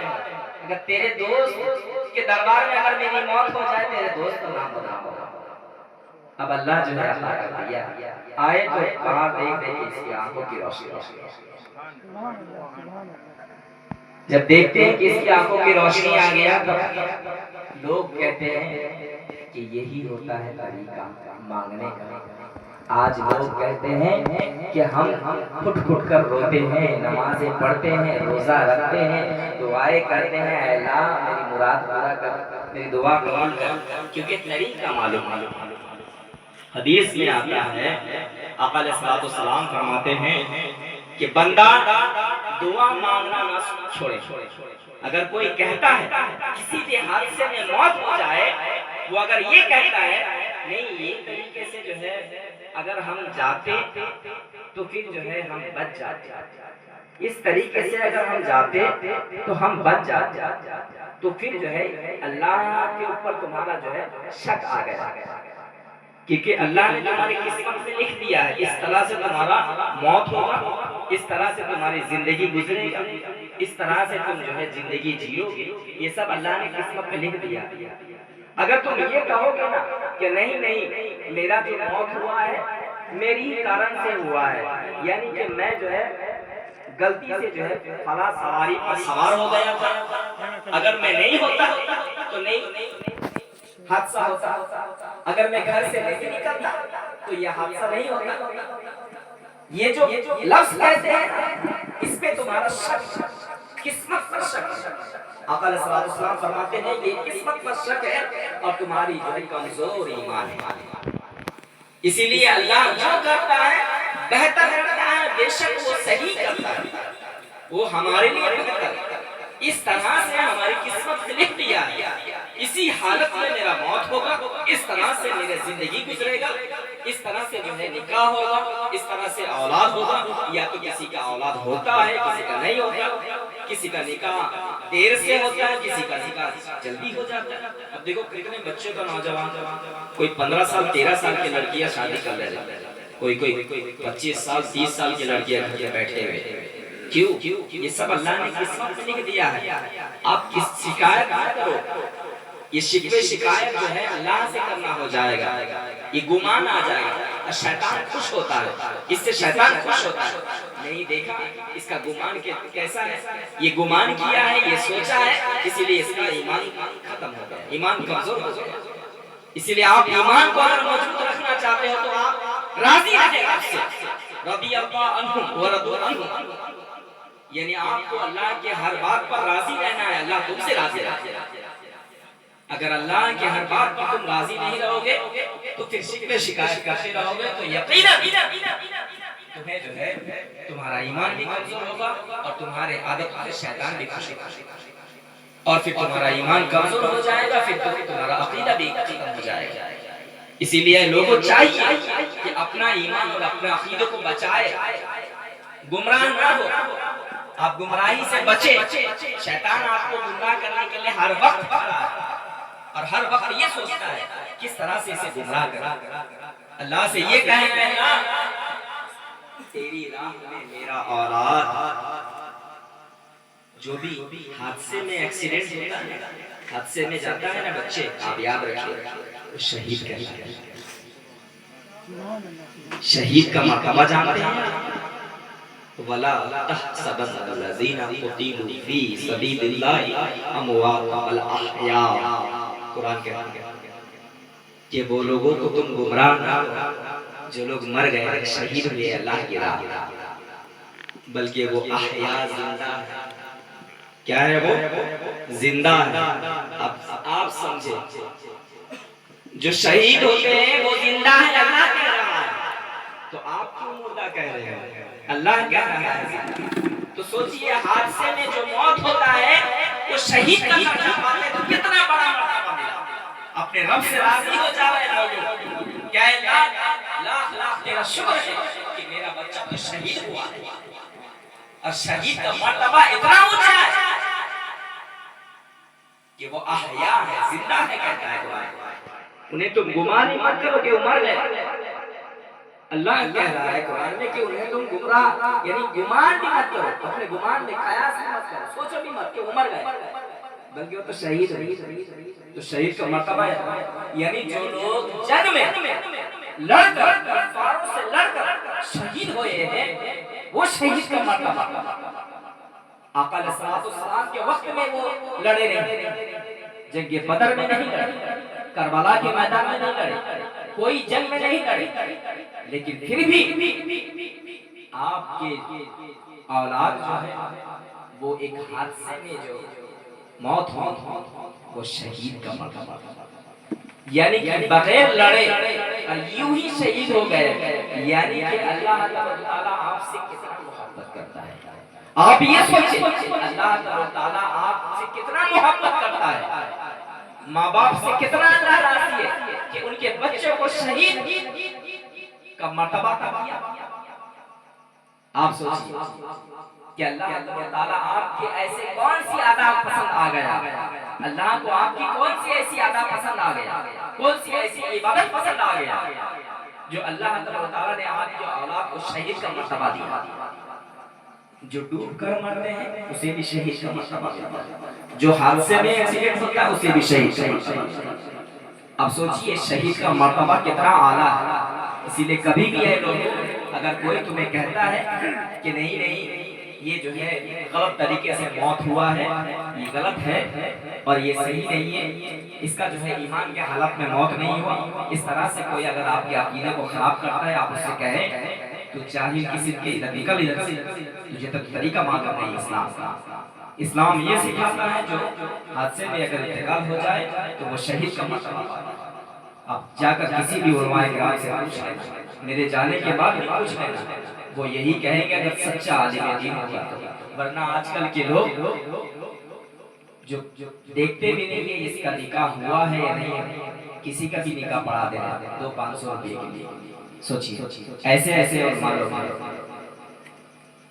اگر تیرے دوست کے دربار میں اگر میری موت ہو جائے تیرے دوست کا نام بنا ہوگا۔ اب اللہ جو ہے عطا کر دیا، آئے تو باہر دیکھ دے اس کی آنکھوں کی روشنی، جب دیکھتے ہیں کہ اس کی آنکھوں کی روشنی آ گیا تو لوگ کہتے ہیں کہ یہی ہوتا ہے طریقہ مانگنے کا۔ آج لوگ کہتے ہیں کہ ہم پھٹ پھٹ کر روتے ہیں، نمازیں پڑھتے ہیں، روزہ رکھتے ہیں، دعائیں کرتے ہیں، اے اللہ میری مراد پورا کر، میری دعا قبول کر، کیونکہ طریقہ معلوم ہے۔ حدیث میں آتا ہے آقا علیہ الصلوۃ والسلام فرماتے ہیں کہ بندہ دعا مانگنا نہ چھوڑے۔ اگر کوئی کہتا ہے کسی بھی حادثے میں موت ہو جائے، وہ اگر یہ کہتا ہے نہیں یہ طریقے سے جو ہے اگر ہم جاتے تو پھر جو ہے ہم بچ جاتے، اس طریقے سے اگر ہم جاتے تو ہم بچ جاتے، تو پھر جو ہے اللہ کے اوپر تمہارا جو ہے شک آ گیا، کیونکہ اللہ نے تمہاری قسمت میں لکھ دیا ہے اس طرح سے تمہارا موت ہوگا، اس طرح سے تمہاری زندگی گزرے گا، اس طرح سے تم جو ہے زندگی جیو گے، یہ سب اللہ نے قسمت میں لکھ دیا۔ اگر تم یہ کہو گے نا کہ نہیں نہیں میرا جو موت ہوا ہے میری ہی کارن سے ہوا ہے، یعنی کہ میں جو ہے غلطی سے جو ہے فلاں سواری پر سوار ہو گیا تھا، اگر میں نہیں ہوتا تو نہیں حادثہ ہوتا، اگر میں گھر سے نہیں نکلتا تو یہ حادثہ نہیں ہوتا، یہ جو لفظ کہتے ہیں اس پہ تمہارا شک، قسمت پر شک۔ آقا علیہ الصلوۃ والسلام فرماتے ہیں یہ قسمت پر شک ہے اور تمہاری جو ہے کمزور ایمان ہے، اسی لیے اللہ جو کرتا ہے بہتر کرتا ہے، بے شک وہ صحیح کرتا ہے، وہ ہمارے لیے بہتر ہے، اس طرح سے ہماری قسمت میں لکھ دیا ہے، اسی حالت میں میرا موت ہوگا، اس طرح سے میری زندگی گزرے گا، اس طرح سے جو ہے نکاح ہوگا، اس طرح سے اولاد ہوگا، یا تو کسی کا اولاد ہوتا ہے کسی کا نہیں ہوتا، کسی کا نکاح دیر سے ہوتا ہے کسی کا نکاح جلدی ہو جاتا ہے۔ اب دیکھو کتنے بچے کا نوجوان، کوئی 15 سال 13 سال کی لڑکیاں شادی کر رہے ہیں، کوئی 25 سال 30 سال کی لڑکیاں گھر پہ بیٹھے ہوئے، کیوں؟ یہ سب اللہ نے قسمت میں لکھ دیا ہے۔ آپ کس شکایت نہ کرو، یہ شکوے شکایت جو ہے اللہ سے کرنا ہو جائے گا، یہ گمان آ جائے گا، شیطان خوش ہوتا ہے، اس سے شیطان خوش ہوتا ہے۔ نہیں دیکھا اس کا گمان کیسا ہے، یہ گمان کیا ہے، یہ سوچا ہے، اسی لیے اس کا ایمان ختم ہو گیا، ایمان کمزور ہو گیا۔ اسی لیے آپ ایمان کو اگر موجود رکھنا چاہتے ہو تو آپ راضی رہے آپ سے، رضی اللہ عنہم ورضوا عنہ، یعنی آپ کو اللہ کے ہر بات پر راضی رہنا ہے، اللہ تم سے راضی رہے۔ اگر اللہ کے ہر بات پر تم راضی نہیں رہو گے تو پھر شکوے شکایت کرتے رہو گے تو یقیناً تمہیں جو ہے تمہارا ایمان بھی کمزور ہوگا اور تمہارے عادت سے شیطان بھی خوش ہوگا، اور پھر تمہارا ایمان کمزور ہو جائے گا، پھر تمہارا عقیدہ بھی ختم ہو جائے گا۔ اسی لیے لوگوں چاہیے کہ اپنا ایمان اور اپنے عقیدے کو بچائے، گمراہ نہ ہو، آپ گمراہی سے بچے۔ شیطان آپ کو گمراہ کرنے کے لیے ہر وقت کھڑا ہے اور ہر وقت یہ سوچتا ہے کس طرح سے اسے گمراہ کرا۔ اللہ سے یہ کہیں گے نا تیری راہ میں میرا اولاد، جو بھی حادثے میں ایکسیڈنٹ ہوتا ہے، حادثے میں جاتا ہے نا بچے، آپ یاد رکھیے شہید کہلاتا ہے۔ شہید کا مرتبہ جانتے ہیں؟ وَلَا تَحْسَبَنَّ الَّذِينَ قُتِلُوا فِي سَبِيلِ اللَّهِ أَمْوَاتًا بَلْ أَحْيَاءٌ۔ قرآن کہتا ہے کہ وہ لوگوں کو تم گمراہ نہ کرو جو لوگ مر گئے، شہید ہوئے اللہ کی راہ، بلکہ وہ احیاء زندہ ہے۔ کیا ہے وہ؟ زندہ ہے۔ اب آپ سمجھے، جو شہید ہوتے ہیں وہ زندہ ہے، اللہ کہہ رہا ہے، تو آپ کیوں مردہ کہہ رہے ہیں؟ اللہ کہہ رہا ہے۔ تو سوچئے حادثے میں جو موت ہوتا ہے وہ شہید کا درجہ پاتے تو کتنا بڑا مرتبہ ملا۔ اپنے رب سے راضی ہو جاوے لوگوں، کیا اللہ لاکھ لاکھ تیرا شکر ہے کہ میرا بچہ تو شہید ہوا ہے، اور شہید کا مرتبہ اتنا اونچا ہے کہ وہ احیاء ہے، زندہ ہے کہتا ہے قرآن۔ انہیں تم گمان ہی مت کرو کہ وہ مر گئے۔ اللہ کہہ رہا ہے قرآن میں کہ انہیں تم گمراہ یعنی گمان بھی مت کرو، اپنے گمان میں قیاس بھی مت کرو، سوچو بھی مت کہ وہ مر گئے، بلکہ وہ تو شہید ہے۔ تو شہید کا مرتبہ ہے، یعنی جو لوگ جنگ میں لڑ کر کفاروں سے لڑ کر شہید ہوئے ہیں وہ شہید کا مرتبہ۔ آقا علیہ السلام کے وقت میں وہ لڑے نہیں، جنگ بدر میں نہیں لڑے، کربلا کے میدان میں نہیں لڑے، کوئی جنگ میں نہیں لڑے، لیکن پھر بھی آپ کے اولاد جو ہے وہ ایک حادثے میں جو موت ہوئی وہ شہید کا مرتبہ، یعنی کہ بغیر لڑے اور یوں ہی شہید ہو گئے، یعنی کہ اللہ تعالیٰ آپ سے کتنا محبت کرتا ہے۔ آپ یہ سوچیں اللہ تعالیٰ آپ سے کتنا محبت کرتا ہے، ماں باپ سے کتنا اللہ راضی ہے کہ ان کے بچوں کو شہید کا مرتبہ دیا۔ آپ سوچیں کہ اللہ تعالیٰ آپ کے ایسے کون سی عادات پسند آ گیا، اللہ کو آپ کی کون سی ایسی عادات پسند آ گیا، کون سی ایسی عبادت پسند آ گیا جو اللہ تعالیٰ نے آپ کے اولاد کو شہید کا مرتبہ دیا۔ جو ڈوب کر مرتے ہیں اسے بھی شہید کا مرتبہ دیتا ہے، جو حادثے میں ایکسیڈنٹ ہوتا ہے اسے بھی شہید۔ اب سوچئے شہید کا مرتبہ کتنا اعلیٰ ہے۔ اسی لیے کبھی بھی ہے لوگ، اگر کوئی تمہیں کہتا ہے کہ نہیں یہ جو ہے غلط طریقے سے موت ہوا ہے، یہ غلط ہے اور یہ صحیح نہیں ہے، اس کا جو ہے ایمان کے حالت میں موت نہیں ہوا، اس طرح سے کوئی اگر آپ کے عقیدے کو خراب کرتا ہے آپ اس سے کہیں تو چاہیے کسی کے ادھر نکل ادھر سے، تجھے تو طریقہ معلوم نہیں اسلام کا۔ اسلام یہ سکھاتا ہے جو حادثے میں اگر انتقال ہو جائے تو وہ شہید کا مرتبہ۔ آپ جا کر کسی بھی علماء کرام سے پوچھیں، میرے جانے کے بعد پوچھ لینا، وہ یہی کہیں گے اگر سچا عالم دین ہوگا تو، ورنہ آج کل کے لوگ جو دیکھتے بھی نہیں کہ اس کا نکاح ہوا ہے یا نہیں، کسی کا بھی نکاح پڑھا دینا 200-500 روپے کے لیے۔ سوچیے ایسے علماء لوگ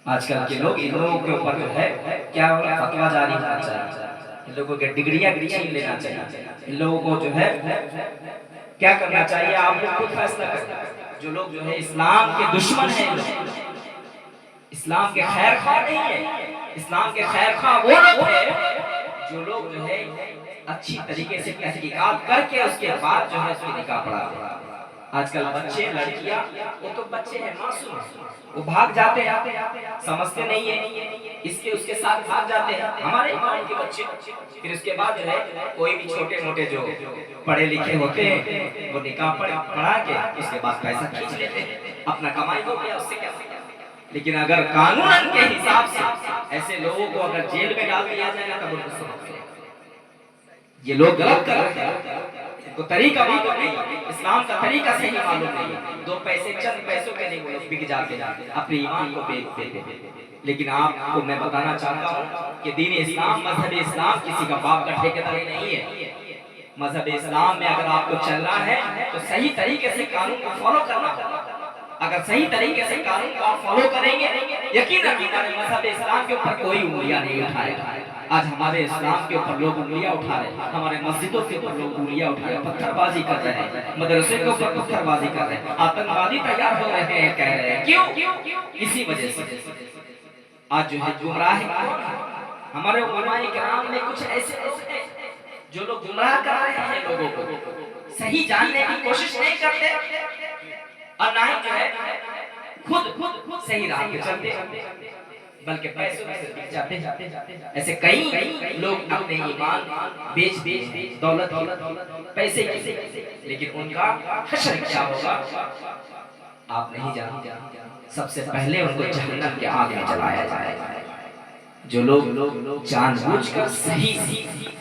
آج کل کے لوگ، ان لوگوں کے اوپر جو ہے کیا فتویٰ جاری ہونا چاہیے، ان لوگوں کے ڈگریاں چھین لینا چاہیے، ان لوگوں کو جو ہے کیا کرنا چاہیے، آپ لوگ خود فیصلہ کریں۔ جو لوگ جو ہے اسلام کے دشمن ہیں، اسلام کے خیر خواہ نہیں ہیں، اسلام کے خیر خواہ وہ لوگ ہیں جو لوگ جو ہے اچھی طریقے سے تحقیقات کر کے اس کے بعد جو ہے اس کی نکاح پڑھا دیں۔ آج کل بچے لڑکیاں وہ تو بچے ہیں معصوم ہیں، وہ بھاگ جاتے ہیں، سمجھتے نہیں ہیں، اس کے ساتھ بھاگ جاتے ہیں ہمارے ایمان کے بچے۔ پھر اس کے بعد جو ہے کوئی بھی چھوٹے موٹے جو پڑھے لکھے ہوتے ہیں وہ نکاح پڑھا کے اس کے بعد پیسہ کھینچ لیتے ہیں، اپنا کمائی ہو گیا، اس سے کیا۔ لیکن اگر قانون کے حساب سے ایسے لوگوں کو اگر جیل میں ڈال دیا جائے گا تب ان کو سمجھ میں آئے گا یہ لوگ غلط کر رہے ہیں، ان کو طریقہ معلوم نہیں، اسلام کا طریقہ صحیح معلوم نہیں، دو پیسے چند پیسوں کے لیے وہ لوگ بک جاتے ہیں، اپنے ایمان کو بیچ دیتے ہیں۔ لیکن آپ کو میں بتانا چاہتا ہوں کہ دین اسلام، مذہب اسلام کسی کا باپ کا ٹھیکیدار نہیں ہے۔ مذہب اسلام میں اگر آپ کو چلنا ہے تو صحیح طریقے سے قانون کو فالو کرنا ہوگا۔ اگر صحیح طریقے سے قانون کو آپ فالو کریں گے، یقیناً ہمارے مذہب اسلام کے اوپر کوئی انگلیاں نہیں اٹھائے گا۔ آج ہمارے اسلام کے اوپر لوگ انگلیاں اٹھا رہے ہیں، ہمارے مسجدوں کے اوپر لوگ انگلیاں اٹھا رہے ہیں، پتھر بازی کر رہے ہیں، مدرسے کے اوپر پتھر بازی کر رہے ہیں، آتنکوادی تیار ہو رہے ہیں، کہہ رہے ہیں کیوں؟ اسی وجہ سے آج جو ہے گمراہ ہمارے علماء کرام میں کچھ ایسے لوگ ہیں جو لوگ گمراہ کر رہے ہیں لوگوں کو، صحیح جاننے کی کوشش نہیں کرتے اور نہ ہی جو ہے خود صحیح راہ پہ چلتے، بلکہ پیسوں میں سے بک جاتے ہیں۔ ایسے کئی لوگ اپنے ایمان بیچ دولت پیسے کی، لیکن ان کا حشر کیا ہوگا آپ نہیں جانتے۔ سب سے پہلے ان کو جہنم کے آگ میں جلایا جائے گا۔ جو لوگ جان بوجھ کر صحیح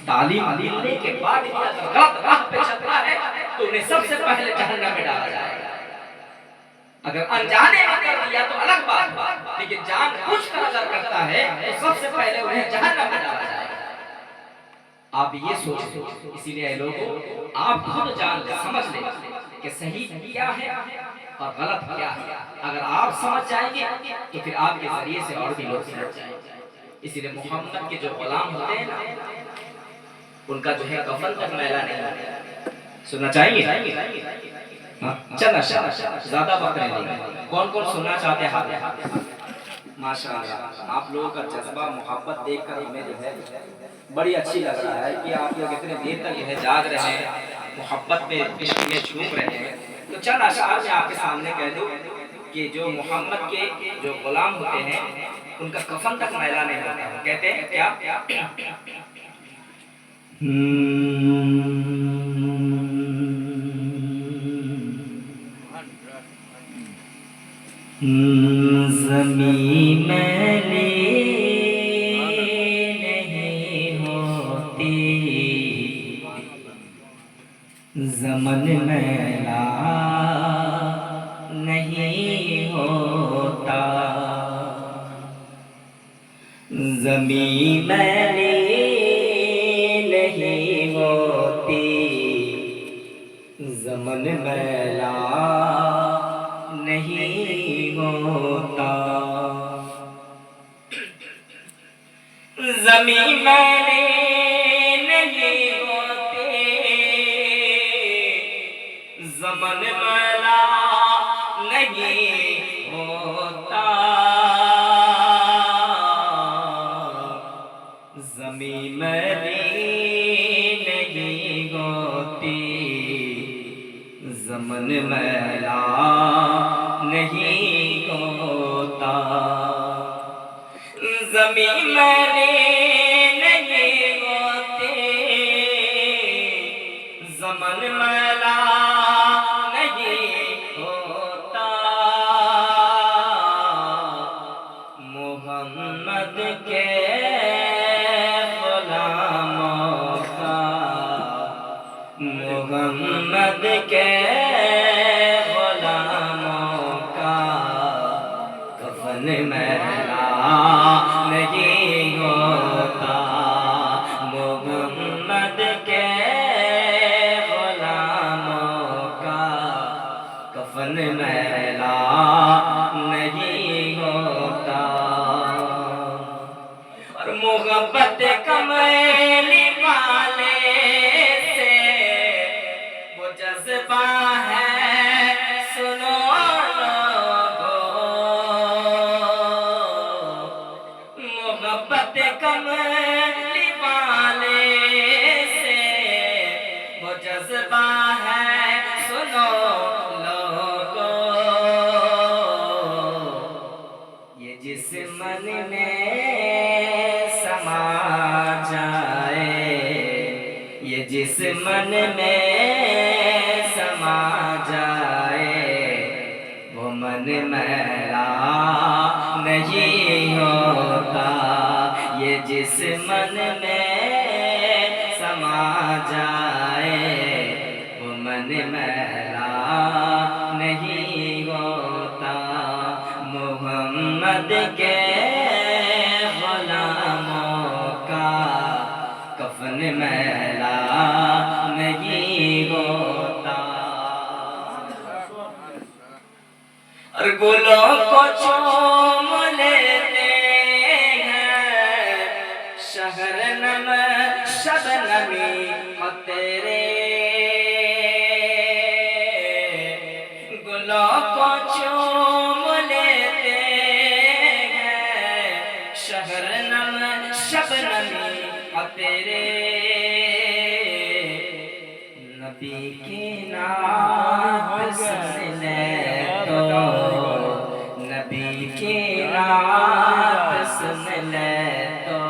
تعلیم ملنے کے بعد غلط راہ پہ چلتا ہے تو انہیں سب سے پہلے جہنم میں ڈالا جائے گا۔ اگر انجانے میں کر دیا تو الگ بات ہے، لیکن جان بوجھ کر اگر کرتا ہے تو سب سے پہلے انہیں جہنم میں ڈالا جائے گا۔ آپ یہ سوچیں، اسی لیے لوگوں آپ خود جان کر سمجھ لیں کہ صحیح کیا ہے اور غلط کیا ہے۔ اگر آپ سمجھ جائیں گے تو پھر آپ کے ذریعے سے اور بھی لوگ سمجھ جائیں گے۔ اسی لیے محمد کے جو غلام ہوتے ہیں نا ان کا جو ہے کفن تک میلا نہیں ہوتا۔ سننا چاہیں گے؟ چلا زیادہ وقت نہیں لیں گے۔ کون سننا چاہتے ہیں؟ ماشاءاللہ آپ لوگوں کا جذبہ محبت دیکھ کر ہمیں جو ہے بڑی اچھی لگ رہا ہے کہ آپ لوگ اتنے دیر تک جو ہے جاگ رہے ہیں، محبت میں عشق میں چھوپ رہے ہیں۔ تو چند اشعار میں آپ کے سامنے کہہ دوں کہ جو محمد کے جو غلام ہوتے ہیں ان کا کفن تک میلا نہیں ہوتا ہے۔ کہتے ہیں کیا؟ زمین میلی نہیں ہوتی، زمن میلا نہیں ہوتا، زمین میلی نہیں ہوتی، زمن میلا نہیں ہوتا، زمین میلی نہیں ہوتی، زمن میلا نہیں ہوتا، زمین میلی نہیں ہوتی، زمن میلا نہیں ہوتا، زمین میلی نہیں ہوتی، زمن میلا نہیں ہوتا، محمد کے غلاموں کا، محمد کے غلاموں کا کفن میلا نہیں ہوتا، محمد کے غلاموں کا کفن میلا نہیں ہوتا، اور محبت کمیلی والے سے وہ جذبہ ہے سنو لوگو، جس من میں سما جائے، یہ جس من میں سما جائے، وہ من میلا نہیں ہوتا، یہ جس من میں سما جائے، وہ من میلا نہیں ہوتا۔ محمد کے غلاموں کا کفن میلا نہیں ہوتا۔ اور گلوں کو چوم لیتے ہیں شہرنم شبنمی تیرے، گلوں کو چوم لیتے ہیں شہرنم شبنمی تیرے، نبی کی نعت سن لے تو، نبی کی نعت سن لے تو،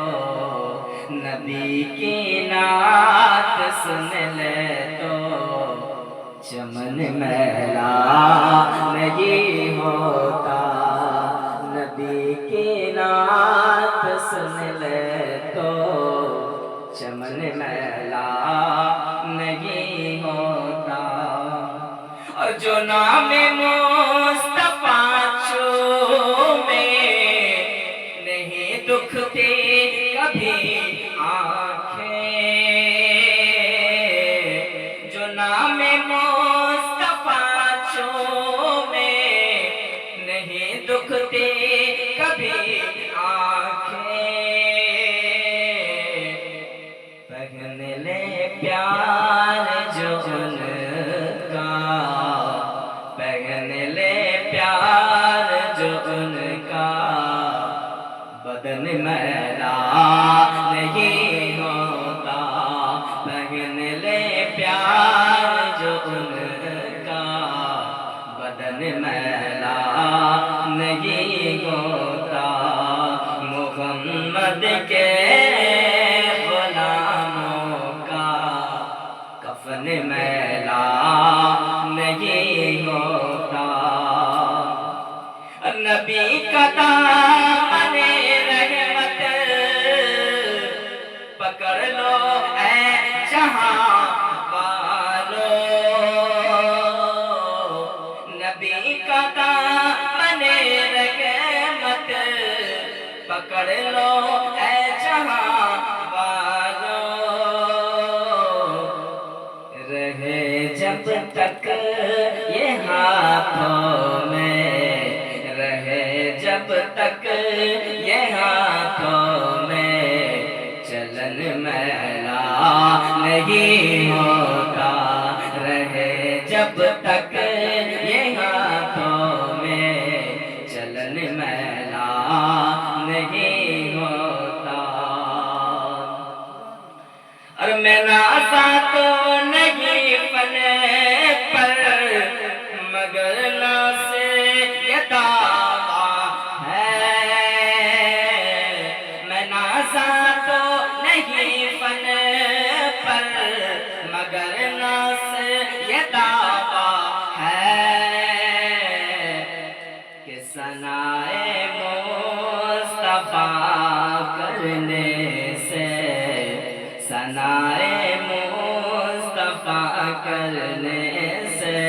نبی کی نعت سن لے تو، چمن میلا نہیں ہوتا، نبی کی نعت سن لے تو، چمن میلا نہیں ہوتا۔ اور جو نام مصطفیٰ چومے، نہیں دکھتی کبھی آنکھیں، جو نام مصطفیٰ چومے، نہیں دکھتی کبھی آنکھیں، پہن لے پیار جو ان کا، پہن لے پیار جو ان کا، بدن میلا نہیں ہوتا، پہن لے پیار جو ان کا، بدن میلا نہیں ہوتا۔ محمد کے غلاموں کا کفن میلا نہیں ہوتا۔ نبی کا دامن رحمت پکڑ لو اے جہاں والو، نبی کا دامن رحمت پکڑ لو اے جہاں والو، رہے جب تک یہ ہاتھوں میں، رہے جب تک یہ ہاتھوں میں، چلن میلا نہیں ہوتا، رہے جب تک یہ ہاتھوں میں، چلن میلا نہیں ہوتا۔ اور میں ناسا تو نہیں فن پر، مگر ناس یہ دعویٰ ہے، میں ناسا تو نہیں فن پر، مگر ناس یہ دعویٰ ہے، کہ ثنائے مصطفیٰ کرنے سے، ثنائے مصطفیٰ کرنے سے،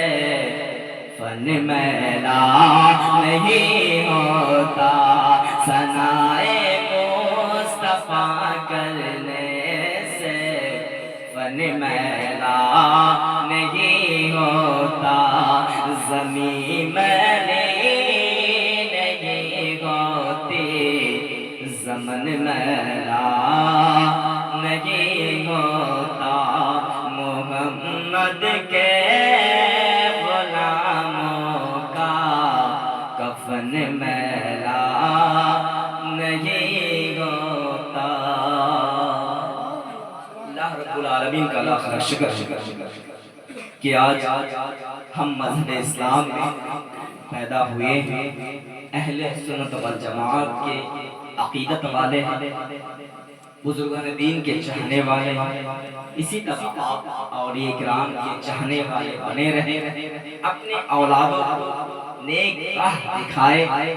فن میلا نہیں ہوتا، ثنائے مصطفیٰ کرنے سے، فن میلا نہیں ہوتا، زمین میلی نہیں ہوتی، زمن میلا نہیں ہوتا۔ محمد کے غلاموں کا کفن میلا نہیں ہوتا۔ اللہ رب العالمین کا لاکھ شکر کہ آج ہم مذہب اسلام میں پیدا ہوئے ہیں اہل سنت والجماعت کے عقیدت والے ہیں، بزرگان دین کے چاہنے والے ہیں، اسی طرح آپ اولیاء کرام کے چاہنے والے بنے رہے، اپنے اولادوں کو نیک راہ دکھائے،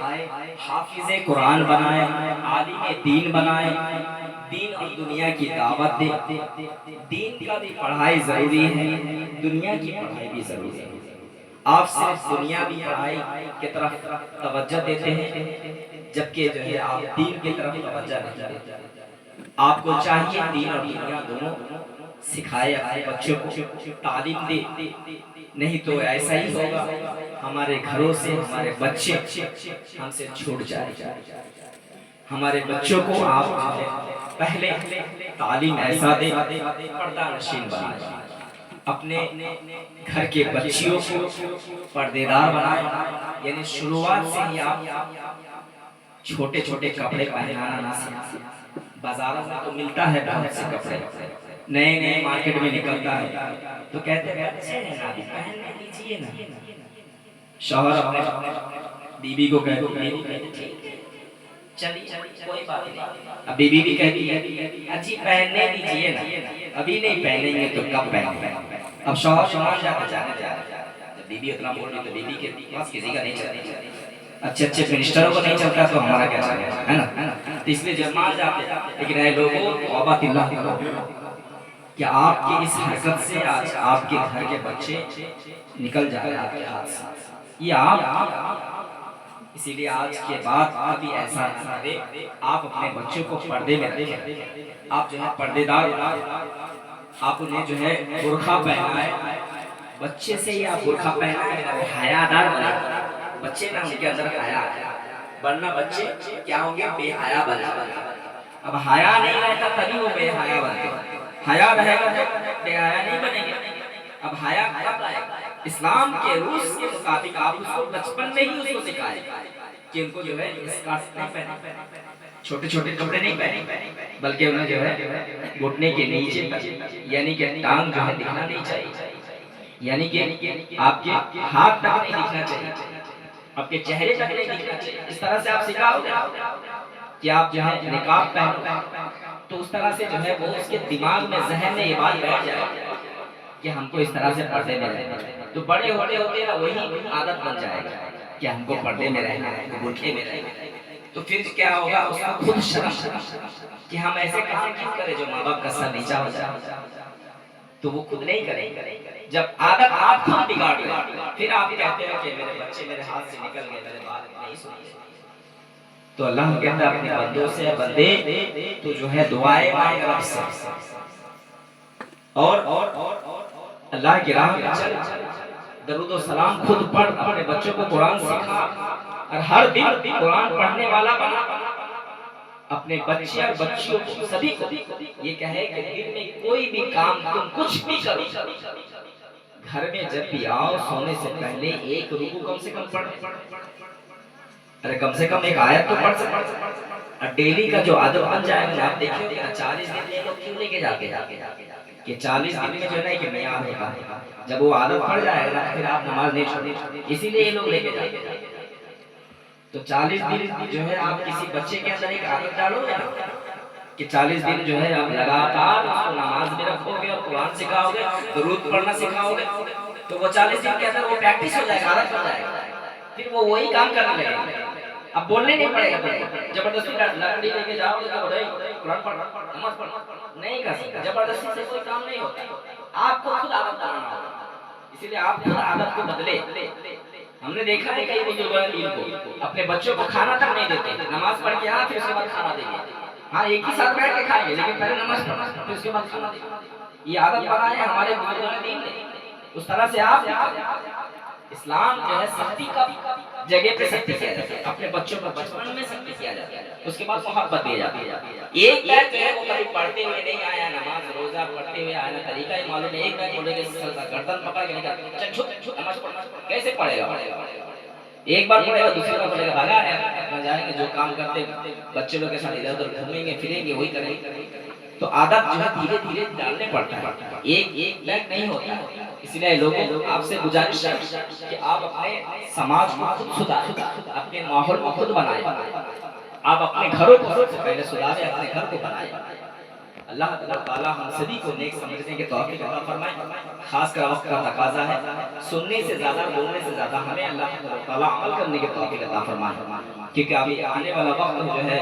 حافظ قرآن بنائے، عالم دین بنائے، دین اور دنیا کی دعوت دے۔ دین کا بھی پڑھائی ضروری ہے، دنیا کی پڑھائی بھی ضروری ہے۔ آپ صرف دنیاوی پڑھائی کی طرف توجہ دیتے ہیں، جبکہ جو ہے آپ دین کی طرف توجہ نہیں دیتے۔ آپ کو چاہیے دین اور دنیا دونوں سکھائے، اپنے بچوں کو تعلیم دے، نہیں تو ایسا ہی ہوگا ہمارے گھروں سے ہمارے بچے ہم سے چھوٹ جائے۔ ہمارے بچوں کو آپ پہلے تعلیم ایسا دے، پردہ نشین بنائے، اپنے گھر کے بچیوں کو پردے دار بنائے، یعنی شروعات سے ہی آپ چھوٹے چھوٹے کپڑے پہنانا نہ سکھائیں۔ بازاروں میں تو ملتا ہے بہت سے کپڑے، نئے نئے مارکیٹ میں نکلتا ہے، تو کہتے ہیں اچھے ہیں نا، پہننے دیجیے نا۔ شوہر اپنے بیوی کو کہتے ہیں ٹھیک ہے چلیے کوئی بات نہیں، اب بیوی بھی کہتی ہے اجی پہننے دیجیے نا، ابھی نہیں پہنیں گے تو کب پہنیں گے۔ اب شوہر مان جاتے جانے جا رہے، جب بیوی اتنا بول رہی تو بیوی کے پاس کسی کا نہیں چلتا، اچھے اچھے منسٹروں کو نہیں چلتا تو ہمارا کیا چلے گا، ہے نا؟ تو اس لیے جب مان جاتے، لیکن اے لوگوں توبہ اللہ کہ آپ کی اس حرکت سے آج آپ کے گھر کے بچے نکل جا رہے آپ کے ہاتھ سے، یہ آپ، اسی لیے آج کے بعد ابھی ایسا نہ کرے، آپ اپنے بچوں کو پردے میں رکھیں، آپ جو ہے پردے دار، آپ انہیں جو ہے برقع پہنائے، بچے سے ہی آپ برقع پہنائے، حیا دار بنائے بچے نہ، ان کے اندر حیا ہے، ورنہ بچے کیا ہوں گے؟ بے حیا بن جائیں گے۔ اب حیا نہیں رہتا تبھی وہ بے حیا بنتے ہیں، حیا رہے گا تو بے حیا نہیں بنیں گے۔ اب حیا کب آئے گا؟ اسلام کے رولز کے مطابق آپ اس کو بچپن میں ہی اس کو سکھائیں کہ ان کو جو ہے اسکارف نہیں پہنے، چھوٹے چھوٹے کپڑے نہیں پہنے، بلکہ انہیں جو ہے گھٹنے کے نیچے تک، یعنی کہ ٹانگ جو ہے دکھنا نہیں چاہیے، یعنی کہ آپ کے ہاتھ تک نہیں دکھنا چاہیے، آپ کے چہرے تک نہیں دکھنا چاہیے۔ اس طرح سے آپ سکھاؤ گے کہ آپ جو ہے نقاب پہنو، تو اس طرح سے جو ہے وہ اس کے دماغ میں ذہن میں یہ بات بیٹھ جائے کہ ہم کو اس طرح سے پردے میں رہنا، تو بڑے ہوتے ہوتے نا وہی عادت بن جائے گا کہ ہم کو پردے میں رہنا ہے، برقعے میں رہنا ہے۔ تو پھر کیا ہوگا؟ اس کو خود شرم کہ ہم ایسے کام کیوں کریں جو ماں باپ کا سر نیچا ہو جائے، تو وہ خود نہیں کریں گے۔ جب عادت آپ خود بگاڑ گئے، پھر آپ کہتے ہیں کہ میرے بچے میرے ہاتھ سے نکل گئے، میرے بات نہیں سنتے، تو اللہ کہتا ہے اپنے بندوں سے بندے تو جو ہے دعائیں مانگ رب سے، اور اللہ کی راہ میں چل، درود و سلام خود پڑھ، اپنے بچوں کو قرآن سکھا، اور ہر دن قرآن پڑھنے والا بنا، اپنے بچے اور بچیوں کو سبھی کو یہ کہے کہ دن میں کوئی بھی کام تم کچھ بھی کرو، گھر میں جب بھی آؤ سونے سے پہلے ایک رکوع کم سے کم پڑھ، ارے کم سے کم ایک آیت تو پڑھ سکتے، اور ڈیلی کا جو عادت بن جائے گا، آپ دیکھیں گے 40 دن میں لوگ کیوں لے کے جاتے ہیں کہ 40 دن میں جو ہے کہ معیار ہوگا، جب وہ عادت پڑ جائے گا پھر آپ نماز نہیں چھوڑیں، اسی لیے یہ لوگ لے کے جاتے ہیں۔ تو 40 دن جو ہے آپ کسی بچے کے اندر ایک عادت ڈالو گے نا کہ 40 دن جو ہے آپ لگاتار اس کو نماز میں رکھو گے اور قرآن سکھاؤ گے، درود پڑھنا سکھاؤ گے، تو وہ 40 دن کے اندر وہ پریکٹس ہو جائے گا، عادت ہو جائے گا، پھر وہ وہی کام کرنے لگے گا، اب بولنے نہیں پڑے گا، زبردستی لکڑی لے کے جاؤ گے تو قرآن پڑھ نماز پڑھ نہیں کر سکتے، زبردستی سے کوئی کام نہیں ہوتا، آپ کو خود عادت بنانا ہوگا، اسی لیے آپ خود عادت کو بدلے۔ ہم نے دیکھا ہے کئی بزرگان دین کو اپنے بچوں کو کھانا تک نہیں دیتے، نماز پڑھ کے پھر اس کے بعد کھانا دیں گے، ہاں ایک ہی ساتھ بیٹھ کے کھائیں گے لیکن پہلے نماز پڑھنا پھر اس کے بعد کھانا دیں گے، یہ عادت بنائے ہمارے بزرگان دین نے۔ اس طرح سے آپ اسلام جو ہے سختی کا جگہ پہ سختی کیا جاتا ہے، اپنے بچوں پر بچپن میں سختی کیا جاتا ہے، اس کے بعد محبت دی جاتی ہے۔ ایک بار جو ہے وہ کبھی پڑھتے ہوئے نہیں آیا، نماز روزہ پڑھتے ہوئے آیا، طریقہ ہی معلوم نہیں، ایک بار بولے کہ گردن پکڑ کے نکال چل چھپ نماز پڑھنا، کیسے پڑھے گا؟ ایک بار پڑھے گا، دوسری بار پڑھے گا، بھگا ہے اپنا جائیں گے جو کام کرتے بچے لوگ کے ساتھ ادھر ادھر گھومیں گے پھریں گے وہی کریں گے، تو عادت جو ہے دھیرے دھیرے ڈالنے پڑتا ہے، ایک بیگ نہیں ہوتا ہے۔ اس لیے لوگوں آپ سے گزارش ہے کہ آپ اپنے سماج کو خود سدھاریں، اپنے ماحول کو خود بنائیں، آپ اپنے گھروں کو سب سے پہلے سدھاریں، اپنے گھر کو بنائیں۔ اللہ تعالیٰ ہم سبھی کو نیک سمجھنے کے توفیق عطا فرمائے۔ خاص کر وقت کا تقاضا ہے، سننے سے زیادہ بولنے سے زیادہ ہمیں اللہ تعالیٰ عمل کرنے کے توفیق عطا فرمائے، کیونکہ ابھی آنے والا وقت جو ہے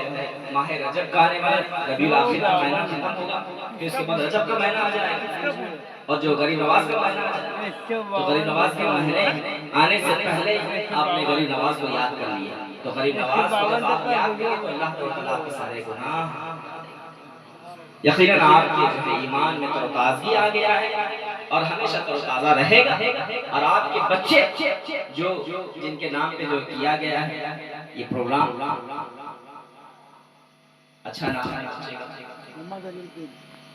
ماہ رجب کا آنے والا، ربیع الاخر کا مہینہ ختم ہوگا، پھر اس کے بعد رجب کا مہینہ آ جائے گا، اور جو غریب نواز کا مہینہ آ جائے گا، تو غریب نواز کے مہینے آنے سے پہلے آپ نے غریب نواز کو یاد کر لیا، تو غریب نواز کو جب آپ یاد کریں تو اللہ تعالیٰ آپ کے سارے گناہ، یقیناً آپ کے جو ایمان میں تروتازگی آ گیا ہے اور ہمیشہ تروتازہ رہے گا، اور آپ کے بچے جو جن کے نام پہ جو کیا گیا ہے یہ پروگرام، اچھا نام ہے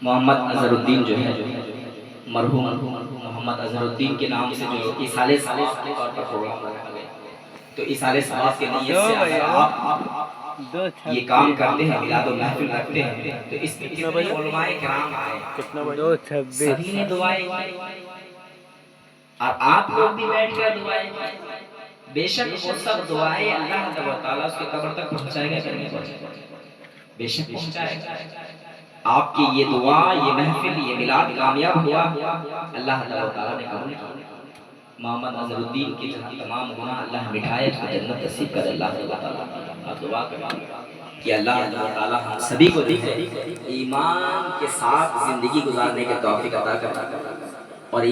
محمد اظہر الدین، جو ہے مرحوم محمد اظہر الدین کے نام سے جو ایصال ثواب کے طور پر پروگرام رکھا گیا، تو ایصال ثواب کے نیت سے اگر آپ یہ کام کرتے ہیں، میلاد و محفل رکھتے ہیں، تو اس میں کتنے علماء کرام آئے، سبھی نے دعائیں کی، اور آپ لوگ بھی بیٹھ کر دعائیں کی، بے شک وہ سب دعائیں اللہ تعالیٰ اس کے قبر تک پہنچائے گا کہ نہیں پہنچائے گا؟ بے شک پہنچائے گا۔ آپ کی یہ دعا، یہ محفل، یہ میلاد کامیاب ہوا، اللہ تعالیٰ نے قبول کیا، محمد اظہر الدین کی تمام گناہ اللہ مٹھائے، اس کو جنت نصیب کرے اللہ تعالیٰ۔ آپ دعا کریں کہ اللہ تعالیٰ ہم سبھی کو ایمان کے ساتھ زندگی گزارنے کے توفیق عطا کرے، اور